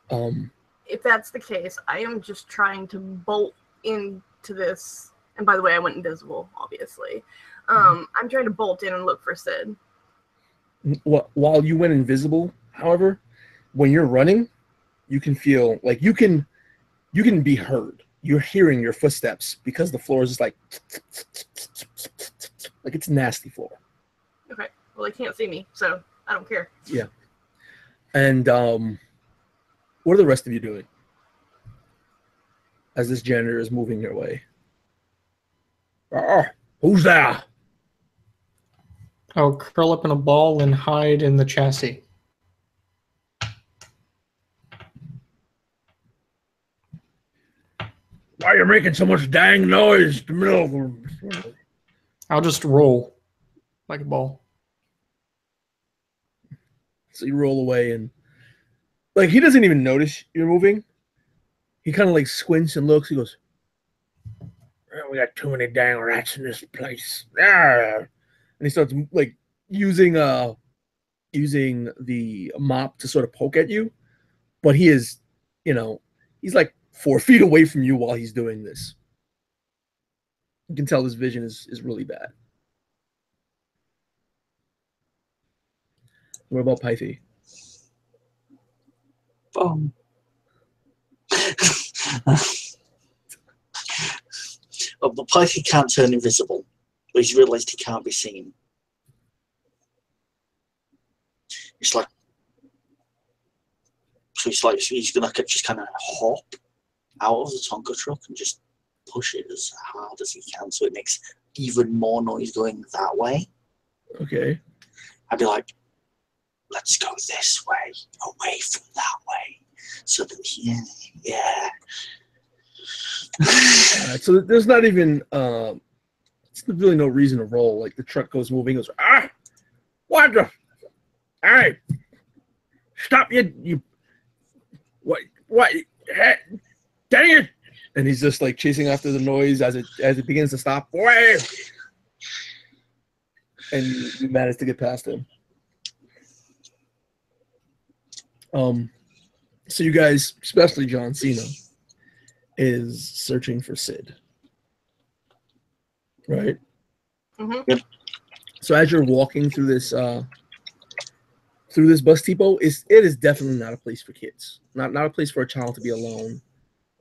If that's the case, I am just trying to bolt into this. And by the way, I went invisible, obviously. I'm trying to bolt in and look for Sid. While you went invisible, however, when you're running, you can feel like you can be heard. You're hearing your footsteps because the floor is just like it's a nasty floor. Okay. Well, they can't see me, so I don't care. Yeah. And what are the rest of you doing as this janitor is moving your way? Who's there? I'll curl up in a ball and hide in the chassis. Why are you making so much dang noise in the middle of the... I'll just roll like a ball. So you roll away and like he doesn't even notice you're moving. He kind of like squints and looks. He goes, we got too many dang rats in this place. And he starts like using the mop to sort of poke at you. But he is, he's like 4 feet away from you while he's doing this. You can tell his vision is really bad. What about Pythie? But Pythie can't turn invisible. But he's realised he can't be seen. It's like... So he's going to just kind of hop out of the Tonka truck and just push it as hard as he can so it makes even more noise going that way. Okay. I'd be like, let's go this way, away from that way. So that, yeah. So there's not even, it's really no reason to roll. Like the truck goes moving, goes, what the, hey, stop you, what, dang it. And he's just like chasing after the noise as it begins to stop. Away! And you manage to get past him. So you guys, especially John Cena, is searching for Sid. Right? Mm-hmm. Yep. So as you're walking through this bus depot, it is definitely not a place for kids. Not a place for a child to be alone,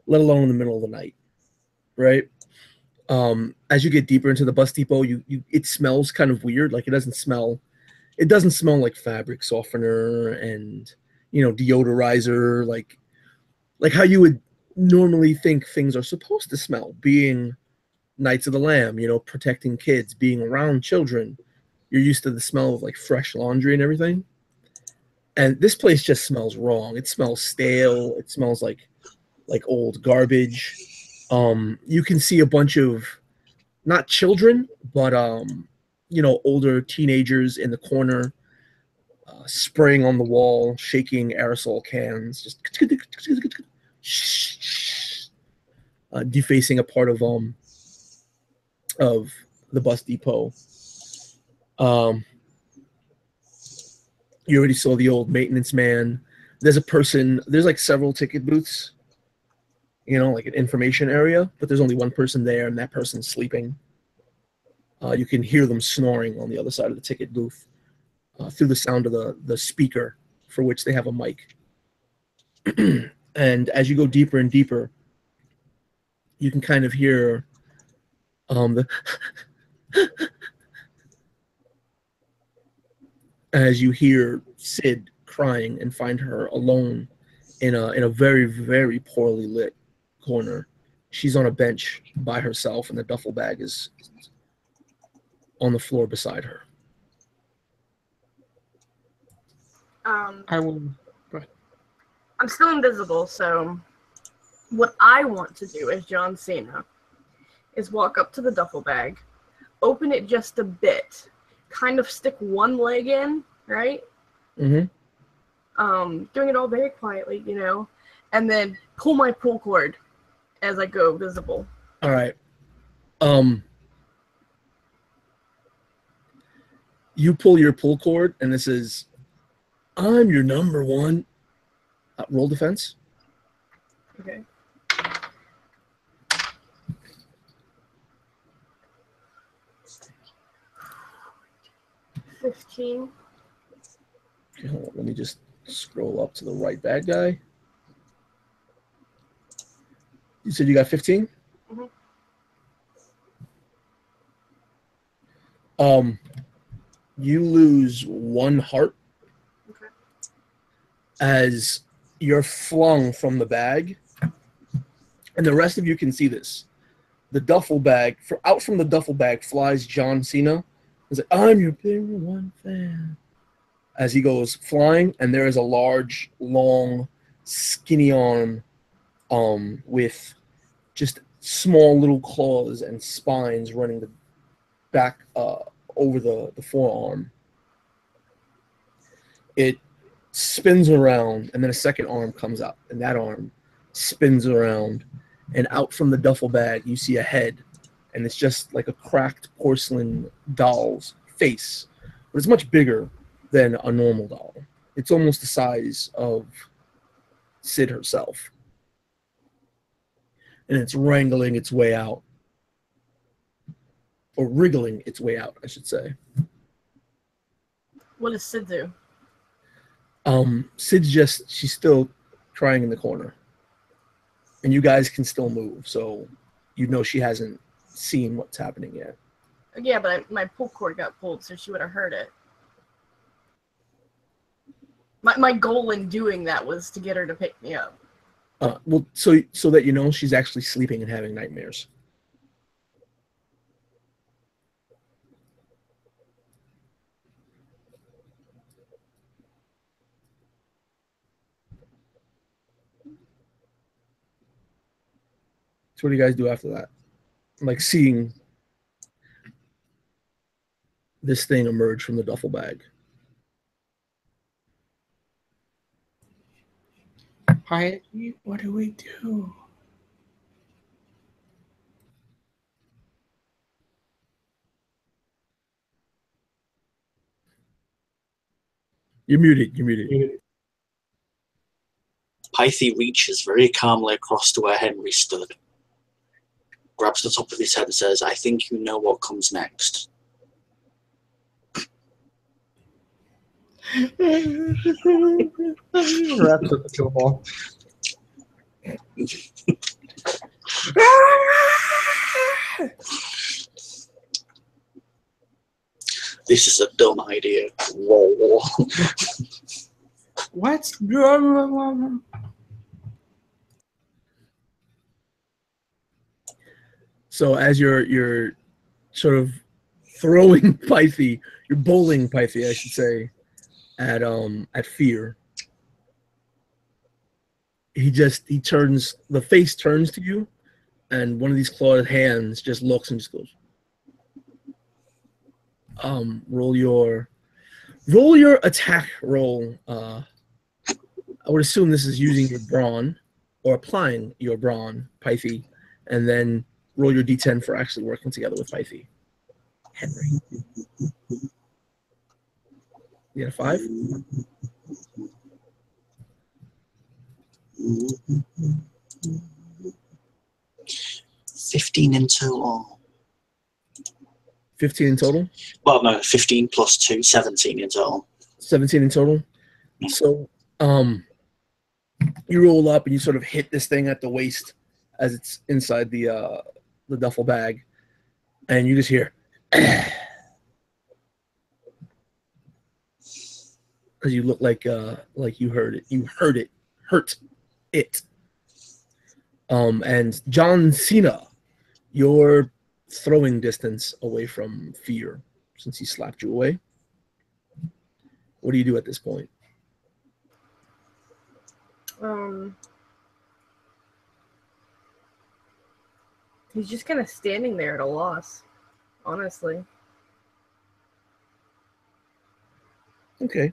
let alone in the middle of the night. Right? As you get deeper into the bus depot, it smells kind of weird. Like it doesn't smell like fabric softener and deodorizer, like how you would normally think things are supposed to smell, being Knights of the Lamb, protecting kids, being around children. You're used to the smell of like fresh laundry and everything. And this place just smells wrong. It smells stale. It smells like old garbage. You can see a bunch of not children, but older teenagers in the corner, spraying on the wall, shaking aerosol cans, just defacing a part of the bus depot. You already saw the old maintenance man. There's like several ticket booths, like an information area, but there's only one person there, and that person's sleeping. You can hear them snoring on the other side of the ticket booth through the sound of the speaker, for which they have a mic. And as you go deeper and deeper, you can kind of hear as you hear Sid crying and find her alone in a very, very poorly lit corner. She's on a bench by herself, and the duffel bag is on the floor beside her. I will. Go ahead. I'm still invisible, so what I want to do as John Cena is walk up to the duffel bag, open it just a bit, kind of stick one leg in, right? Mm-hmm. Doing it all very quietly, you know, and then pull my pull cord as I go visible. All right. You pull your pull cord, and this is, I'm your number one. Roll defense. Okay. $15. Okay, hold on. Let me just scroll up to the right bad guy. You said you got 15? Mhm. You lose 1 heart Okay. as you're flung from the bag, and the rest of you can see this. The duffel bag, out from the duffel bag flies John Cena. He's like, I'm your big one fan. As he goes flying, and there is a large, long, skinny arm with just small little claws and spines running the back over the forearm. It spins around, and then a second arm comes out, and that arm spins around, and out from the duffel bag you see a head, and it's just like a cracked porcelain doll's face, but it's much bigger than a normal doll. It's almost the size of Sid herself, and it's wrangling its way out, or wriggling its way out, I should say. What does Sid do? She's still crying in the corner, and you guys can still move, so you know she hasn't seen what's happening yet. Yeah, but my pull cord got pulled, so she would have heard it. My goal in doing that was to get her to pick me up. Well, so that you know, she's actually sleeping and having nightmares. So what do you guys do after that? Like seeing this thing emerge from the duffel bag. What do we do? You're muted. You're muted. Pythie reaches very calmly across to where Henry stood, grabs the top of his head and says, I think you know what comes next. Wraps up the kill ball. This is a dumb idea. Whoa. What? So as you're sort of throwing Pythie, you're bowling Pythie, I should say, at Fear. He turns, the face turns to you, and one of these clawed hands just looks and just goes, roll your attack roll. I would assume this is using your brawn, or applying your brawn, Pythie, and then roll your d10 for actually working together with Pythie. Henry. You got a 5? 15 in total. 15 in total? Well, no, 15 plus 2, 17 in total. 17 in total? So, you roll up and you sort of hit this thing at the waist as it's inside the duffel bag, and you just hear, because you look like you heard it. You heard it. Hurt it. And John Cena, you're throwing distance away from Fear since he slapped you away. What do you do at this point? He's just kind of standing there at a loss, honestly. Okay.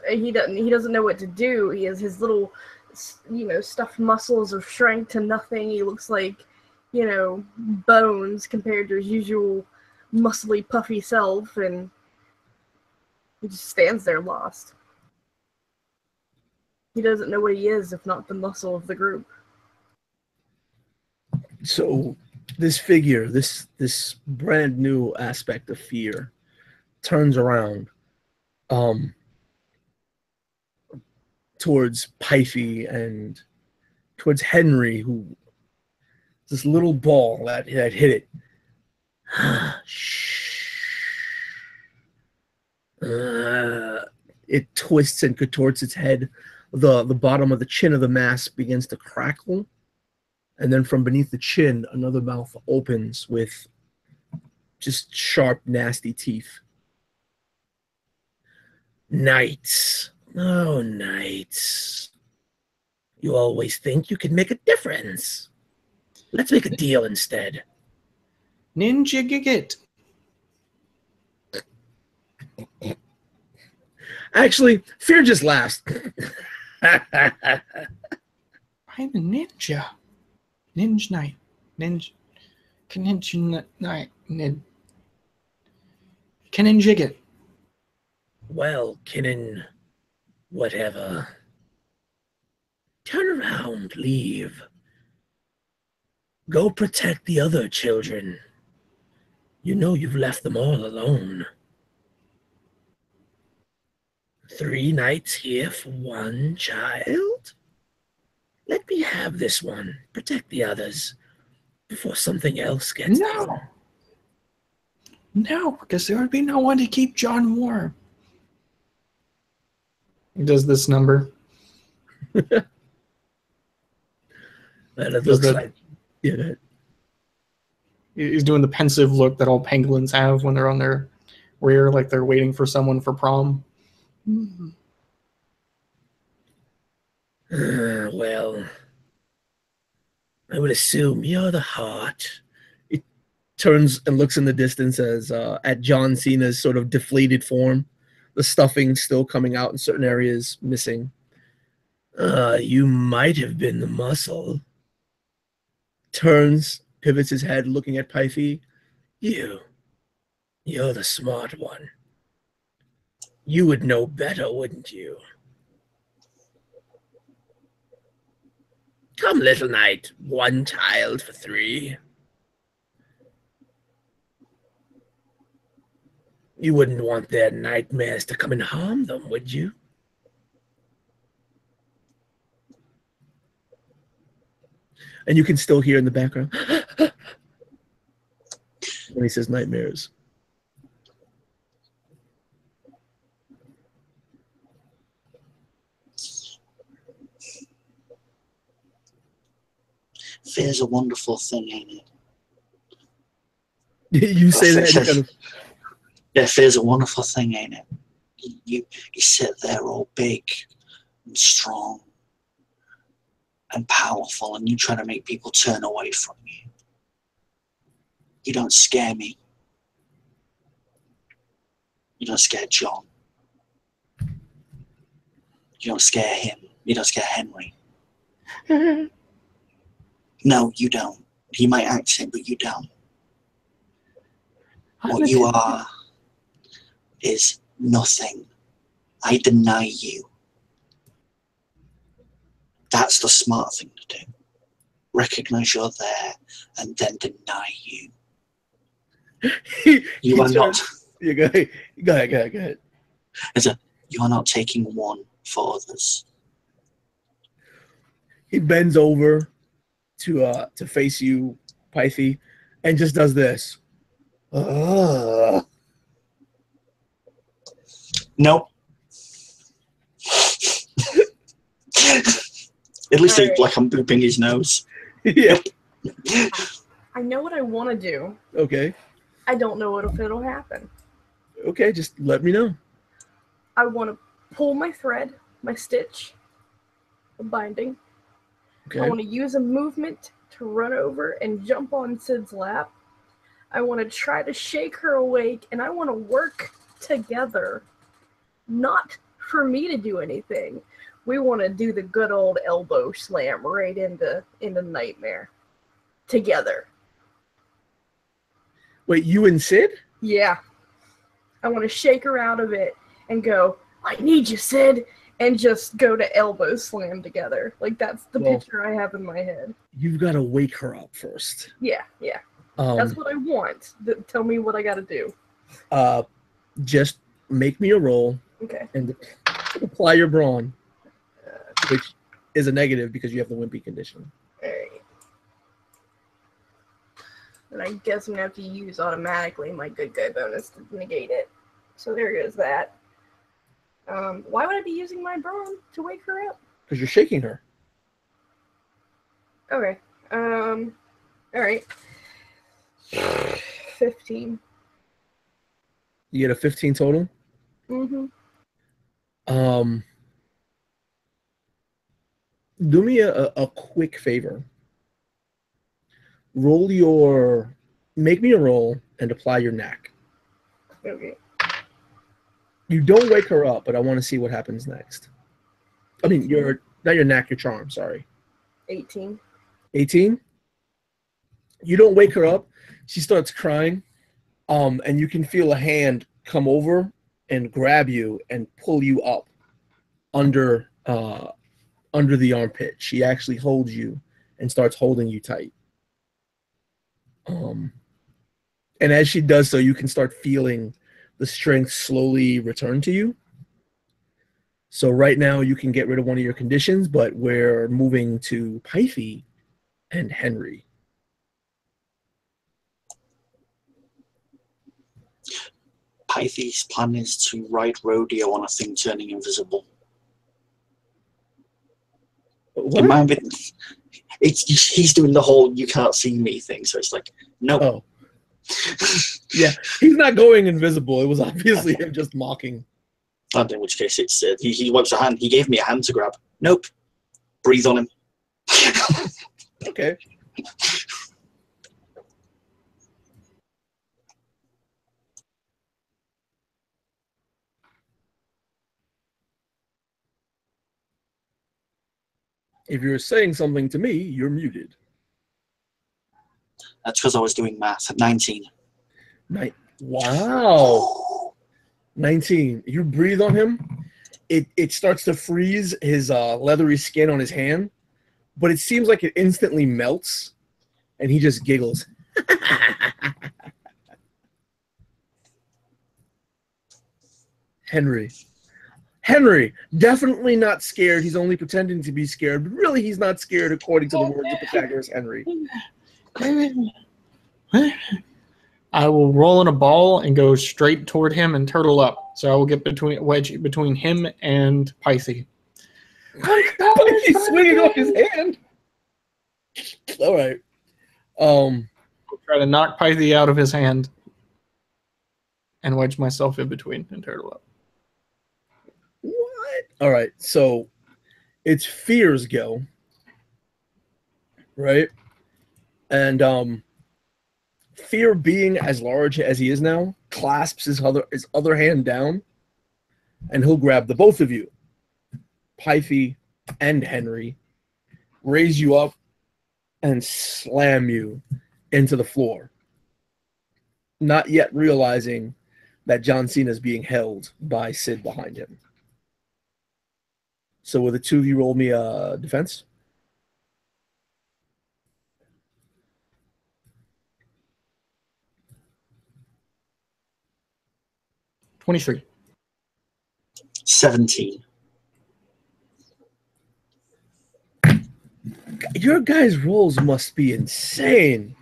He doesn't know what to do. He has his little, stuffed muscles have shrank to nothing. He looks like, bones compared to his usual muscly, puffy self, and he just stands there lost. He doesn't know what he is, if not the muscle of the group. So this figure, this brand new aspect of fear, turns around towards Pyfie and towards Henry, who this little ball that hit it. It twists and contorts its head. The bottom of the chin of the mask begins to crackle, and then from beneath the chin, another mouth opens with just sharp, nasty teeth. Knights. Oh, knights. You always think you can make a difference. Let's make a deal instead. Ninja Gigit. Actually, Fear just laughs. I'm a ninja. Ninja Knight. Ninja Knight. Kinnin Well, Kinnin, whatever. Turn around, leave. Go protect the other children. You know you've left them all alone. 3 nights here for 1 child? Let me have this one. Protect the others before something else gets No. No, because there would be no one to keep John warm. He does this number. Well, it looks like... Yeah, go ahead. He's doing the pensive look that all penguins have when they're on their rear, like they're waiting for someone for prom. Well, I would assume you're the heart. It turns and looks in the distance as at John Cena's sort of deflated form. The stuffing still coming out in certain areas, missing. You might have been the muscle. Turns, pivots his head, looking at Pyfie. You're the smart one. You would know better, wouldn't you? Come, little knight, 1 child for 3. You wouldn't want their nightmares to come and harm them, would you? And you can still hear in the background when he says nightmares. Fear's a wonderful thing, ain't it? You say that kind of... Yeah, fear's a wonderful thing, ain't it? You sit there all big and strong and powerful, and you try to make people turn away from you. You don't scare me. You don't scare John. You don't scare him. You don't scare Henry. No, you don't. You might act it, but you don't. What you are is nothing. I deny you. That's the smart thing to do. Recognize you're there and then deny you. You are not. You go ahead. You are not taking one for others. He bends over to face you, Pyfie, and just does this. Nope. At least Right. like I'm booping his nose. Yeah. I know what I want to do. Okay. I don't know if it'll happen. Okay, just let me know. I want to pull my thread, my stitch, the binding. Okay. I want to use a movement to run over and jump on Sid's lap. I want to try to shake her awake, and I want to work together. Not for me to do anything. We want to do the good old elbow slam right into Nightmare. Together. Wait, you and Sid? Yeah. I want to shake her out of it and go, I need you, Sid, and just go to elbow slam together. Like, that's the picture I have in my head. You've got to wake her up first. Yeah. That's what I want. Tell me what I got to do. Just make me a roll. Okay. And apply your brawn, which is a negative because you have the wimpy condition. All right. And I guess I'm going to have to use automatically my good guy bonus to negate it. So there goes that. Why would I be using my brawn to wake her up? Because you're shaking her. Okay. All right. 15. You get a 15 total? Mm-hmm. Do me a quick favor. Make me a roll and apply your knack. Okay. You don't wake her up, but I want to see what happens next. I mean, not your knack, your charm, sorry. 18. 18? You don't wake her up. She starts crying, and you can feel a hand come over and grab you and pull you up under the armpit. She actually holds you and starts holding you tight. And as she does so, you can start feeling the strength slowly return to you. So right now you can get rid of one of your conditions, but we're moving to Pythie and Henry. Pythie's plan is to ride rodeo on a thing turning invisible. What? He's doing the whole "you can't see me" thing, so it's like, no. Oh. Yeah, he's not going invisible. It was obviously him just mocking. And in which case it's he wipes a hand. He gave me a hand to grab. Nope. Breathe on him. Okay. If you're saying something to me, you're muted. That's because I was doing math. 19. Wow. 19. You breathe on him. It starts to freeze his leathery skin on his hand, but it seems like it instantly melts, and he just giggles. Henry, definitely not scared. He's only pretending to be scared, but really he's not scared according to the words of Pythagoras. Henry. I will roll in a ball and go straight toward him and turtle up. So I will get wedge between him and Pythie. He's swinging off his hand. All right. I'll try to knock Pythie out of his hand and wedge myself in between and turtle up. What? All right. So it's Fear's go. Right? And Fear, being as large as he is now, clasps his other hand down, and he'll grab the both of you, Pythie and Henry, raise you up, and slam you into the floor, not yet realizing that John Cena is being held by Sid behind him. So will the two of you roll me a defense? $23. 17. Your guys' rolls must be insane.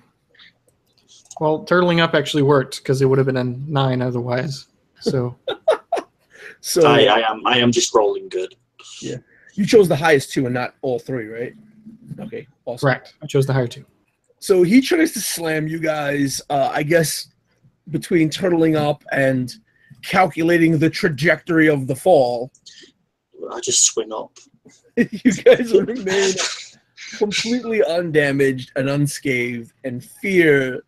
Well, turtling up actually worked because it would have been a 9 otherwise. So, So I am just rolling good. Yeah, you chose the highest two and not all three, right? Okay, awesome. correct. I chose the higher 2. So he tries to slam you guys. I guess between turtling up and calculating the trajectory of the fall, I just swing up. you guys remain completely undamaged and unscathed, and Fear's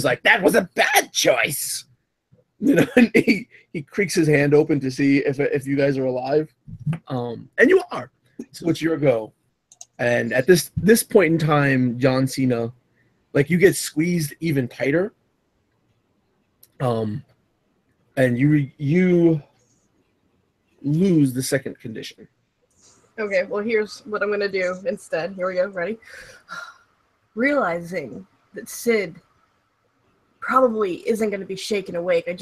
like, that was a bad choice. And he creaks his hand open to see if you guys are alive. And you are. So it's your go. And at this point in time, John Cena, like, you get squeezed even tighter. And you lose the second condition. Okay, well, here's what I'm gonna do instead. Here we go. Ready? Realizing that Sid probably isn't gonna be shaken awake. I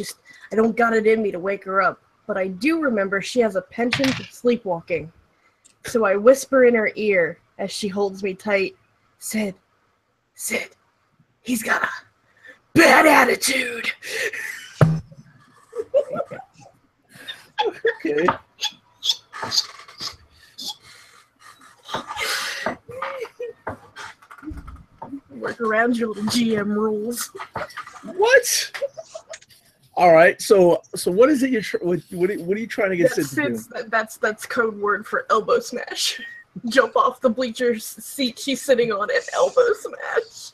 don't got it in me to wake her up. But I do remember she has a penchant for sleepwalking. So I whisper in her ear as she holds me tight, Sid, he's got a bad attitude. Okay. Work around your little GM rules. What? All right. So what is it what are you trying to get Sid to do? That's code word for elbow smash. Jump off the bleacher seat she's sitting on and elbow smash.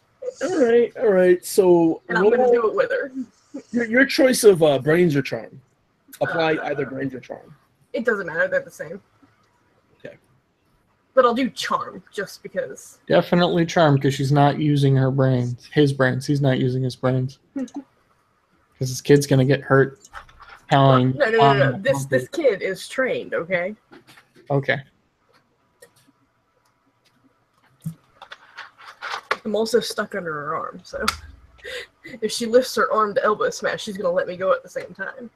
All right. So and I'm gonna do it with her. Your choice of brains or charm. Apply either brains or charm. It doesn't matter. They're the same. Okay. But I'll do charm just because. Definitely charm because she's not using her brains. His brains. He's not using his brains. Because this kid's gonna get hurt. No. This kid is trained. Okay. Okay. I'm also stuck under her arm, so if she lifts her arm to elbow smash, she's gonna let me go at the same time.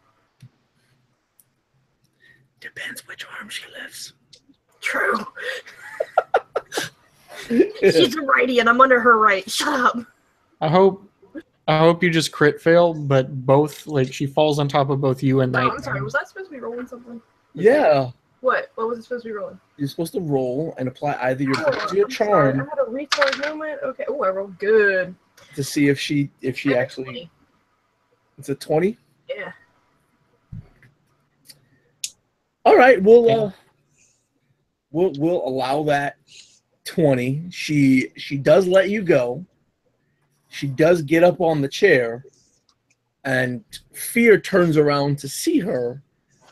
Depends which arm she lifts. True. She's a righty and I'm under her right. Shut up. I hope you just crit fail, but both, like, she falls on top of both you and Night. I'm sorry, was I supposed to be rolling something? Yeah. What? What was it supposed to be rolling? You're supposed to roll and apply either your I'm charm. sorry, I had a retard moment. Okay. Oh, I rolled good. To see if she actually. 20. It's a 20? Yeah. All right, we'll allow that 20. She does let you go. She does get up on the chair, and Fear turns around to see her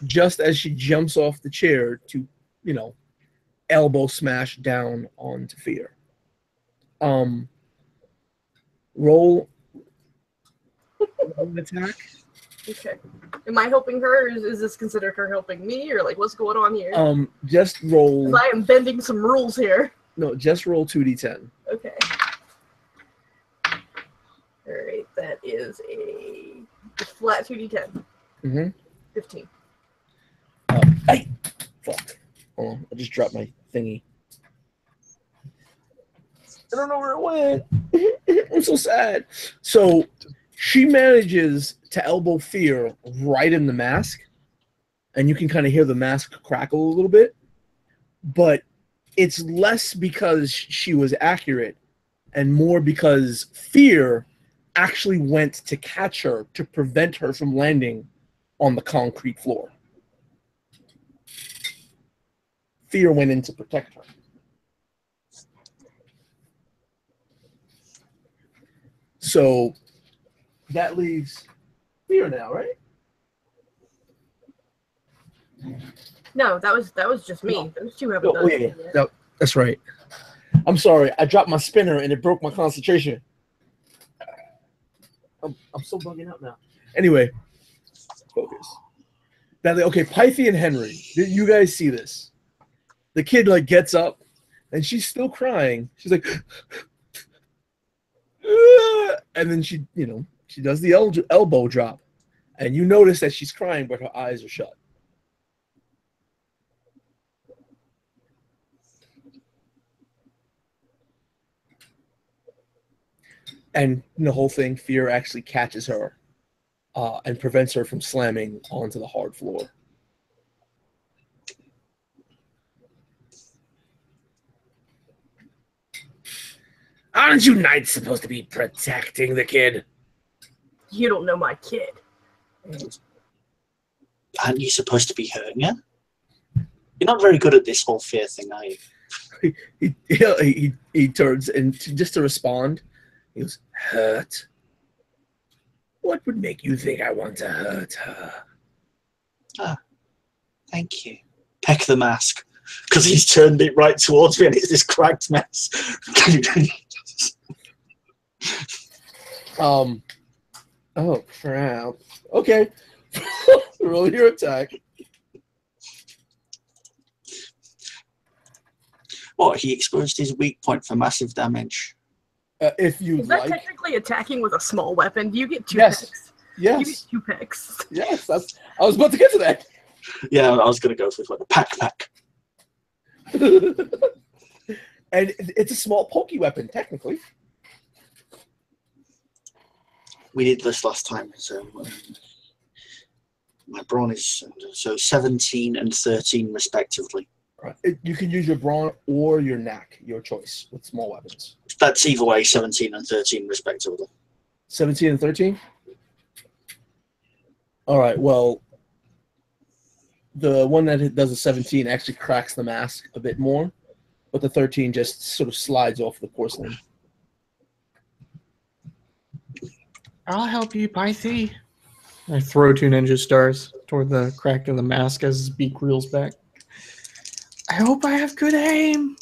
just as she jumps off the chair to, elbow smash down onto Fear. Roll an attack. Okay. Am I helping her, or is this considered her helping me, or like what's going on here? Just roll. 'Cause I am bending some rules here. No, just roll 2d10. Okay. Alright, that is a flat 2d10. Mm-hmm. 15. Hey! Fuck. Hold on, I just dropped my thingy. I don't know where it went. I'm so sad. So she manages to elbow Fear right in the mask, and you can kind of hear the mask crackle a little bit, but it's less because she was accurate and more because Fear actually went to catch her to prevent her from landing on the concrete floor. Fear went in to protect her. So that leaves Fear now, right? No, that was just me. Those two haven't done anything yet. No, that's right. I'm sorry. I dropped my spinner and it broke my concentration. I'm so bugging out now. Anyway, focus. Okay, Pythie and Henry, you guys see this? The kid gets up and she's still crying. She's like, and then she does the elbow drop, and you notice that she's crying, but her eyes are shut. And the whole thing, Fear actually catches her and prevents her from slamming onto the hard floor. Aren't you knights supposed to be protecting the kid? You don't know my kid. Aren't you supposed to be hurting her? You're not very good at this whole fear thing, are you? he turns and just to respond, he goes, hurt? What would make you think I want to hurt her? Ah, thank you. Peck the mask. Because he's turned it right towards me and it's this cracked mess. Oh, crap. Okay. Roll your attack. What, he exposed his weak point for massive damage. If you Is that like. technically attacking with a small weapon? Do you get two Yes. picks? Yes. You get 2 picks. Yes. I was about to get to that. Yeah, I was going to go with like the pack. And it's a small pokey weapon, technically. We did this last time, so my brawn is so 17 and 13 respectively. Right. You can use your brawn or your knack, your choice, with small weapons. That's either way, 17 and 13 respectively. 17 and 13? All right, well, the one that does a 17 actually cracks the mask a bit more, but the 13 just sort of slides off the porcelain. I'll help you, Pythie. I throw 2 ninja stars toward the crack in the mask as his beak reels back. I hope I have good aim.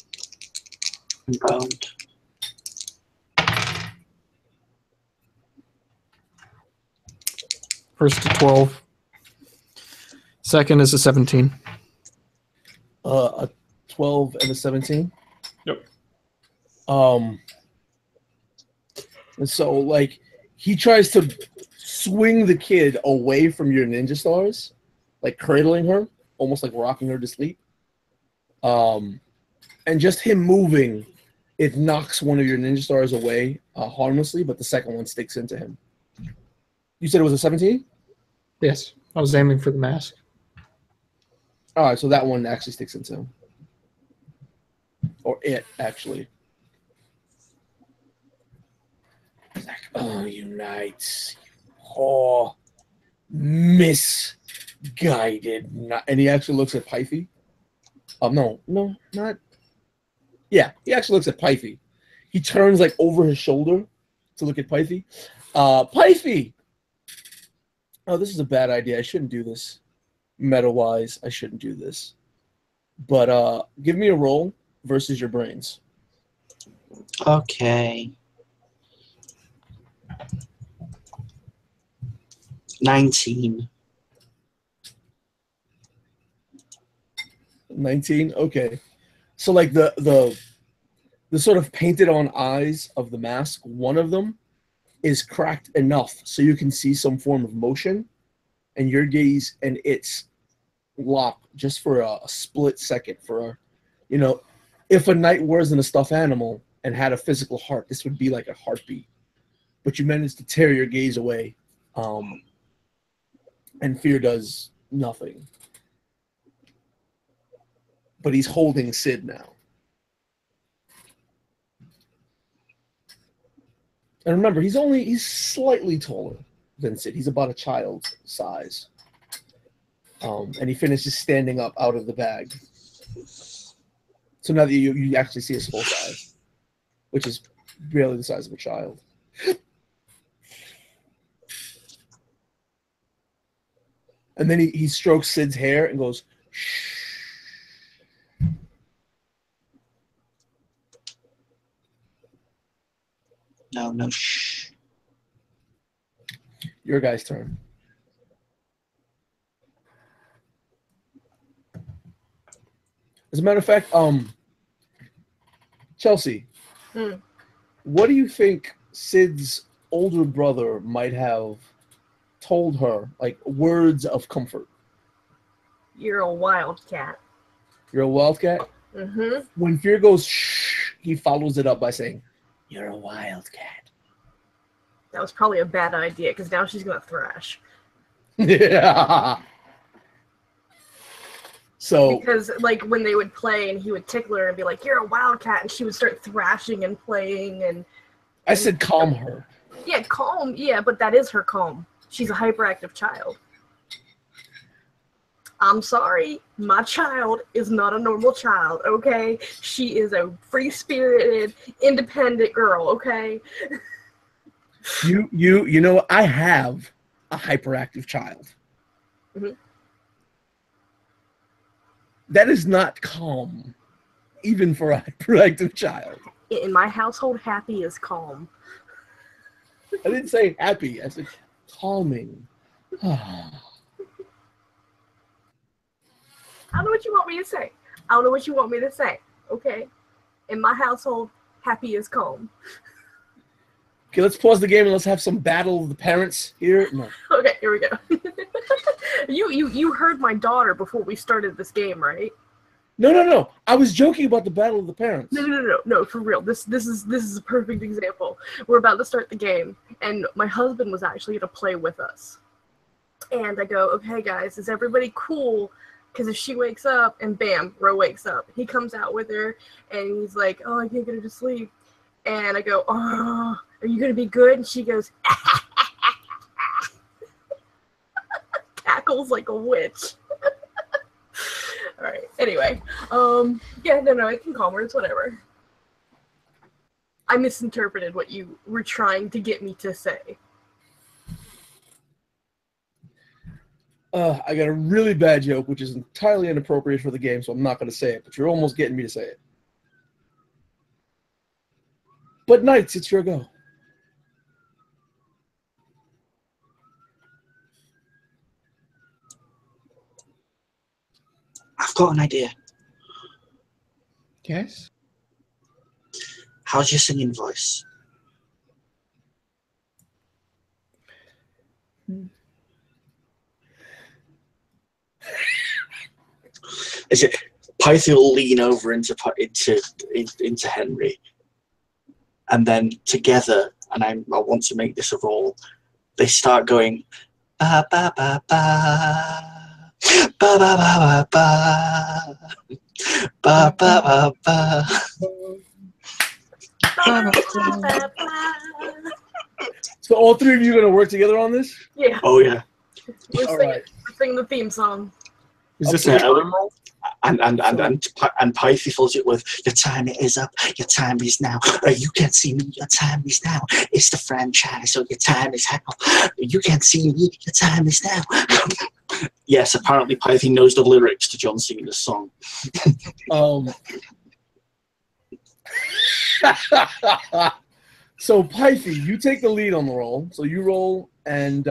Bound. First to 12. Second is a 17. A 12 and a 17? Yep. And so, like, he tries to swing the kid away from your ninja stars, like cradling her, almost like rocking her to sleep. And just him moving, it knocks one of your ninja stars away harmlessly, but the second one sticks into him. You said it was a 17? Yes, I was aiming for the mask. All right, so that one actually sticks into him. Or it, actually. He's like, oh, you knights. Oh, misguided. And he actually looks at Pythie. No, not. Yeah, he actually looks at Pythie. He turns like over his shoulder to look at Pythie. Pythie! Oh, this is a bad idea. I shouldn't do this. Meta-wise, I shouldn't do this. But give me a roll versus your brains. Okay. 19. 19? Okay. So like the sort of painted on eyes of the mask, one of them is cracked enough so you can see some form of motion, and your gaze and its lock just for a split second. If a knight wasn't a stuffed animal and had a physical heart, this would be like a heartbeat. But you managed to tear your gaze away, and fear does nothing. But he's holding Sid now. And remember, he's slightly taller than Sid. He's about a child's size. And he finishes standing up out of the bag. So now that you actually see his full size, which is barely the size of a child. And then he strokes Sid's hair and goes, shh. No, shh. Your guy's turn. As a matter of fact, Chelsea, what do you think Sid's older brother might have told her, like words of comfort? You're a wildcat. You're a wildcat? Mm-hmm. When fear goes shh, he follows it up by saying, you're a wildcat. That was probably a bad idea, because now she's going to thrash. Yeah. So, because, like, when they would play and he would tickle her and be like, you're a wildcat, and she would start thrashing and playing. And I said calm her. Yeah, calm. Yeah, but that is her calm. She's a hyperactive child. I'm sorry, my child is not a normal child, okay? She is a free-spirited, independent girl, okay? You know, I have a hyperactive child. Mhm. That is not calm, even for a hyperactive child. In my household, happy is calm. I didn't say happy. I said calming. I don't know what you want me to say. I don't know what you want me to say, okay? In my household, happy is calm. Okay, let's pause the game and let's have some battle of the parents here. No. Okay, here we go. You heard my daughter before we started this game, right? No. I was joking about the battle of the parents. No, for real. This is a perfect example. We're about to start the game, and my husband was actually gonna play with us. And I go, okay, guys, is everybody cool? Because if she wakes up, and bam, Ro wakes up. He comes out with her, and he's like, oh, I can't get her to sleep. And I go, oh, are you gonna be good? And she goes, cackles like a witch. All right. Anyway, yeah, no, I can calm her. It's whatever. I misinterpreted what you were trying to get me to say. I got a really bad joke, which is entirely inappropriate for the game, so I'm not going to say it, but you're almost getting me to say it. But Knights, it's your go. I've got an idea. Yes. How's your singing voice? Is it Python will lean over into Henry, and then together, and I want to make this a roll. They start going ba ba ba ba ba ba ba ba ba ba ba ba. So all three of you are going to work together on this? Yeah. Oh yeah. All right. We're singing the theme song. Is this Okay, a time roll? And Python fills it with your time is up, your time is now. You can't see me, your time is now. It's the franchise, so your time is now. You can't see me, your time is now. Yes, apparently Python knows the lyrics to John Cena's song. So Python, you take the lead on the roll. So you roll, and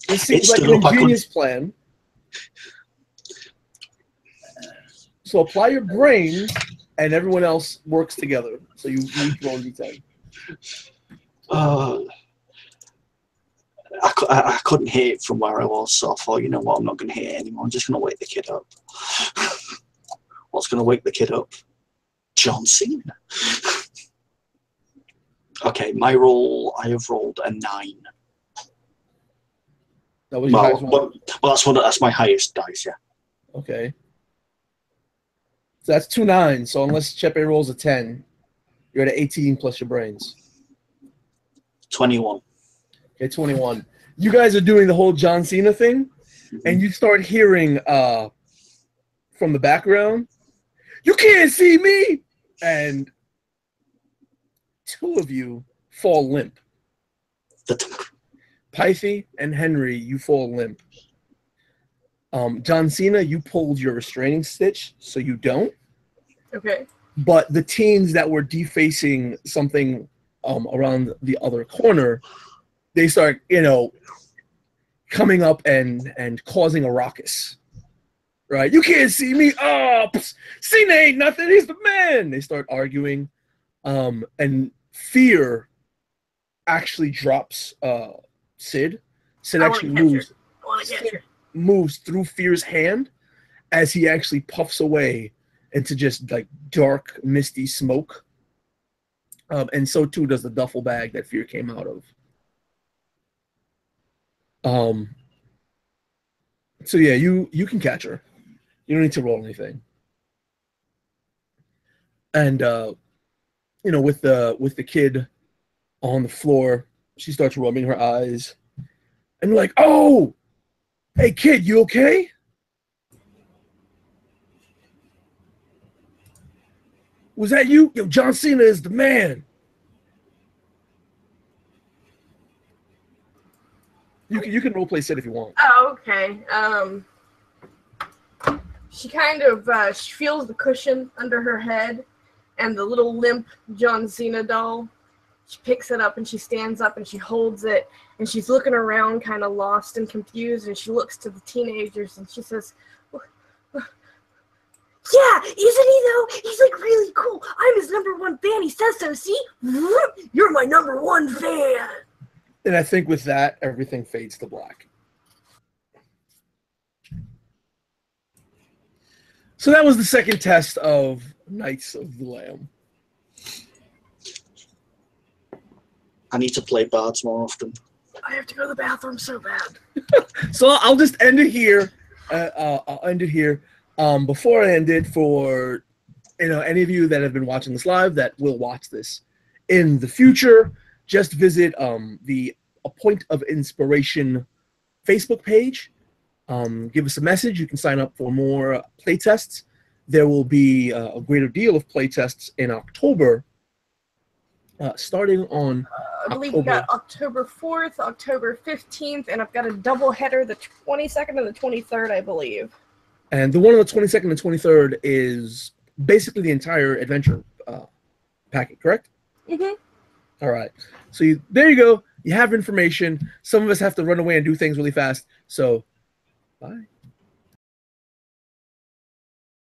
this seems like an ingenious plan. So apply your brain, and everyone else works together. So you each roll d10. I couldn't hear it from where I was, so I thought, you know what, I'm not going to hear it anymore. I'm just going to wake the kid up. What's going to wake the kid up? John Cena. Okay, my roll, I have rolled a 9. That was your highest one? Well, that's my highest dice, yeah. Okay. So that's 2 9s. So unless Chepe rolls a 10, you're at 18 plus your brains. 21. Okay, 21. You guys are doing the whole John Cena thing, and you start hearing from the background, "You can't see me!" And 2 of you fall limp. Python and Henry, you fall limp. John Cena, you pulled your restraining stitch, so you don't. Okay. But the teens that were defacing something around the other corner, they start, coming up and causing a ruckus. Right? You can't see me. Oh, Cena ain't nothing. He's the man. They start arguing. And Fear actually drops Sid. Sid actually moves through Fear's hand as he actually puffs away into just like dark, misty smoke. And so too does the duffel bag that Fear came out of. So yeah, you can catch her. You don't need to roll anything. And with the kid on the floor, she starts rubbing her eyes. And you're like, "Oh, hey kid, you okay?" Was that you? Yo, John Cena is the man. You can roleplay Sid if you want. Oh, okay. She kind of she feels the cushion under her head, and the little limp John Cena doll. She picks it up and she stands up and she holds it, and she's looking around, kind of lost and confused. And she looks to the teenagers and she says, "Yeah, isn't he though? He's like really cool. I'm his #1 fan. He says so. See, you're my #1 fan." And I think with that, everything fades to black. So that was the second test of Knights of the Lamb. I need to play bards more often. I have to go to the bathroom so bad. So I'll just end it here. I'll end it here. Before I end it, for any of you that have been watching this live that will watch this in the future, just visit the A Point of Inspiration Facebook page. Give us a message. You can sign up for more playtests. There will be a greater deal of playtests in October, starting on I believe we got October 4th, October 15th, and I've got a double header the 22nd and the 23rd, I believe. And the one on the 22nd and 23rd is basically the entire adventure packet, correct? Mm-hmm. All right. So there you go. You have information. Some of us have to run away and do things really fast. So, bye.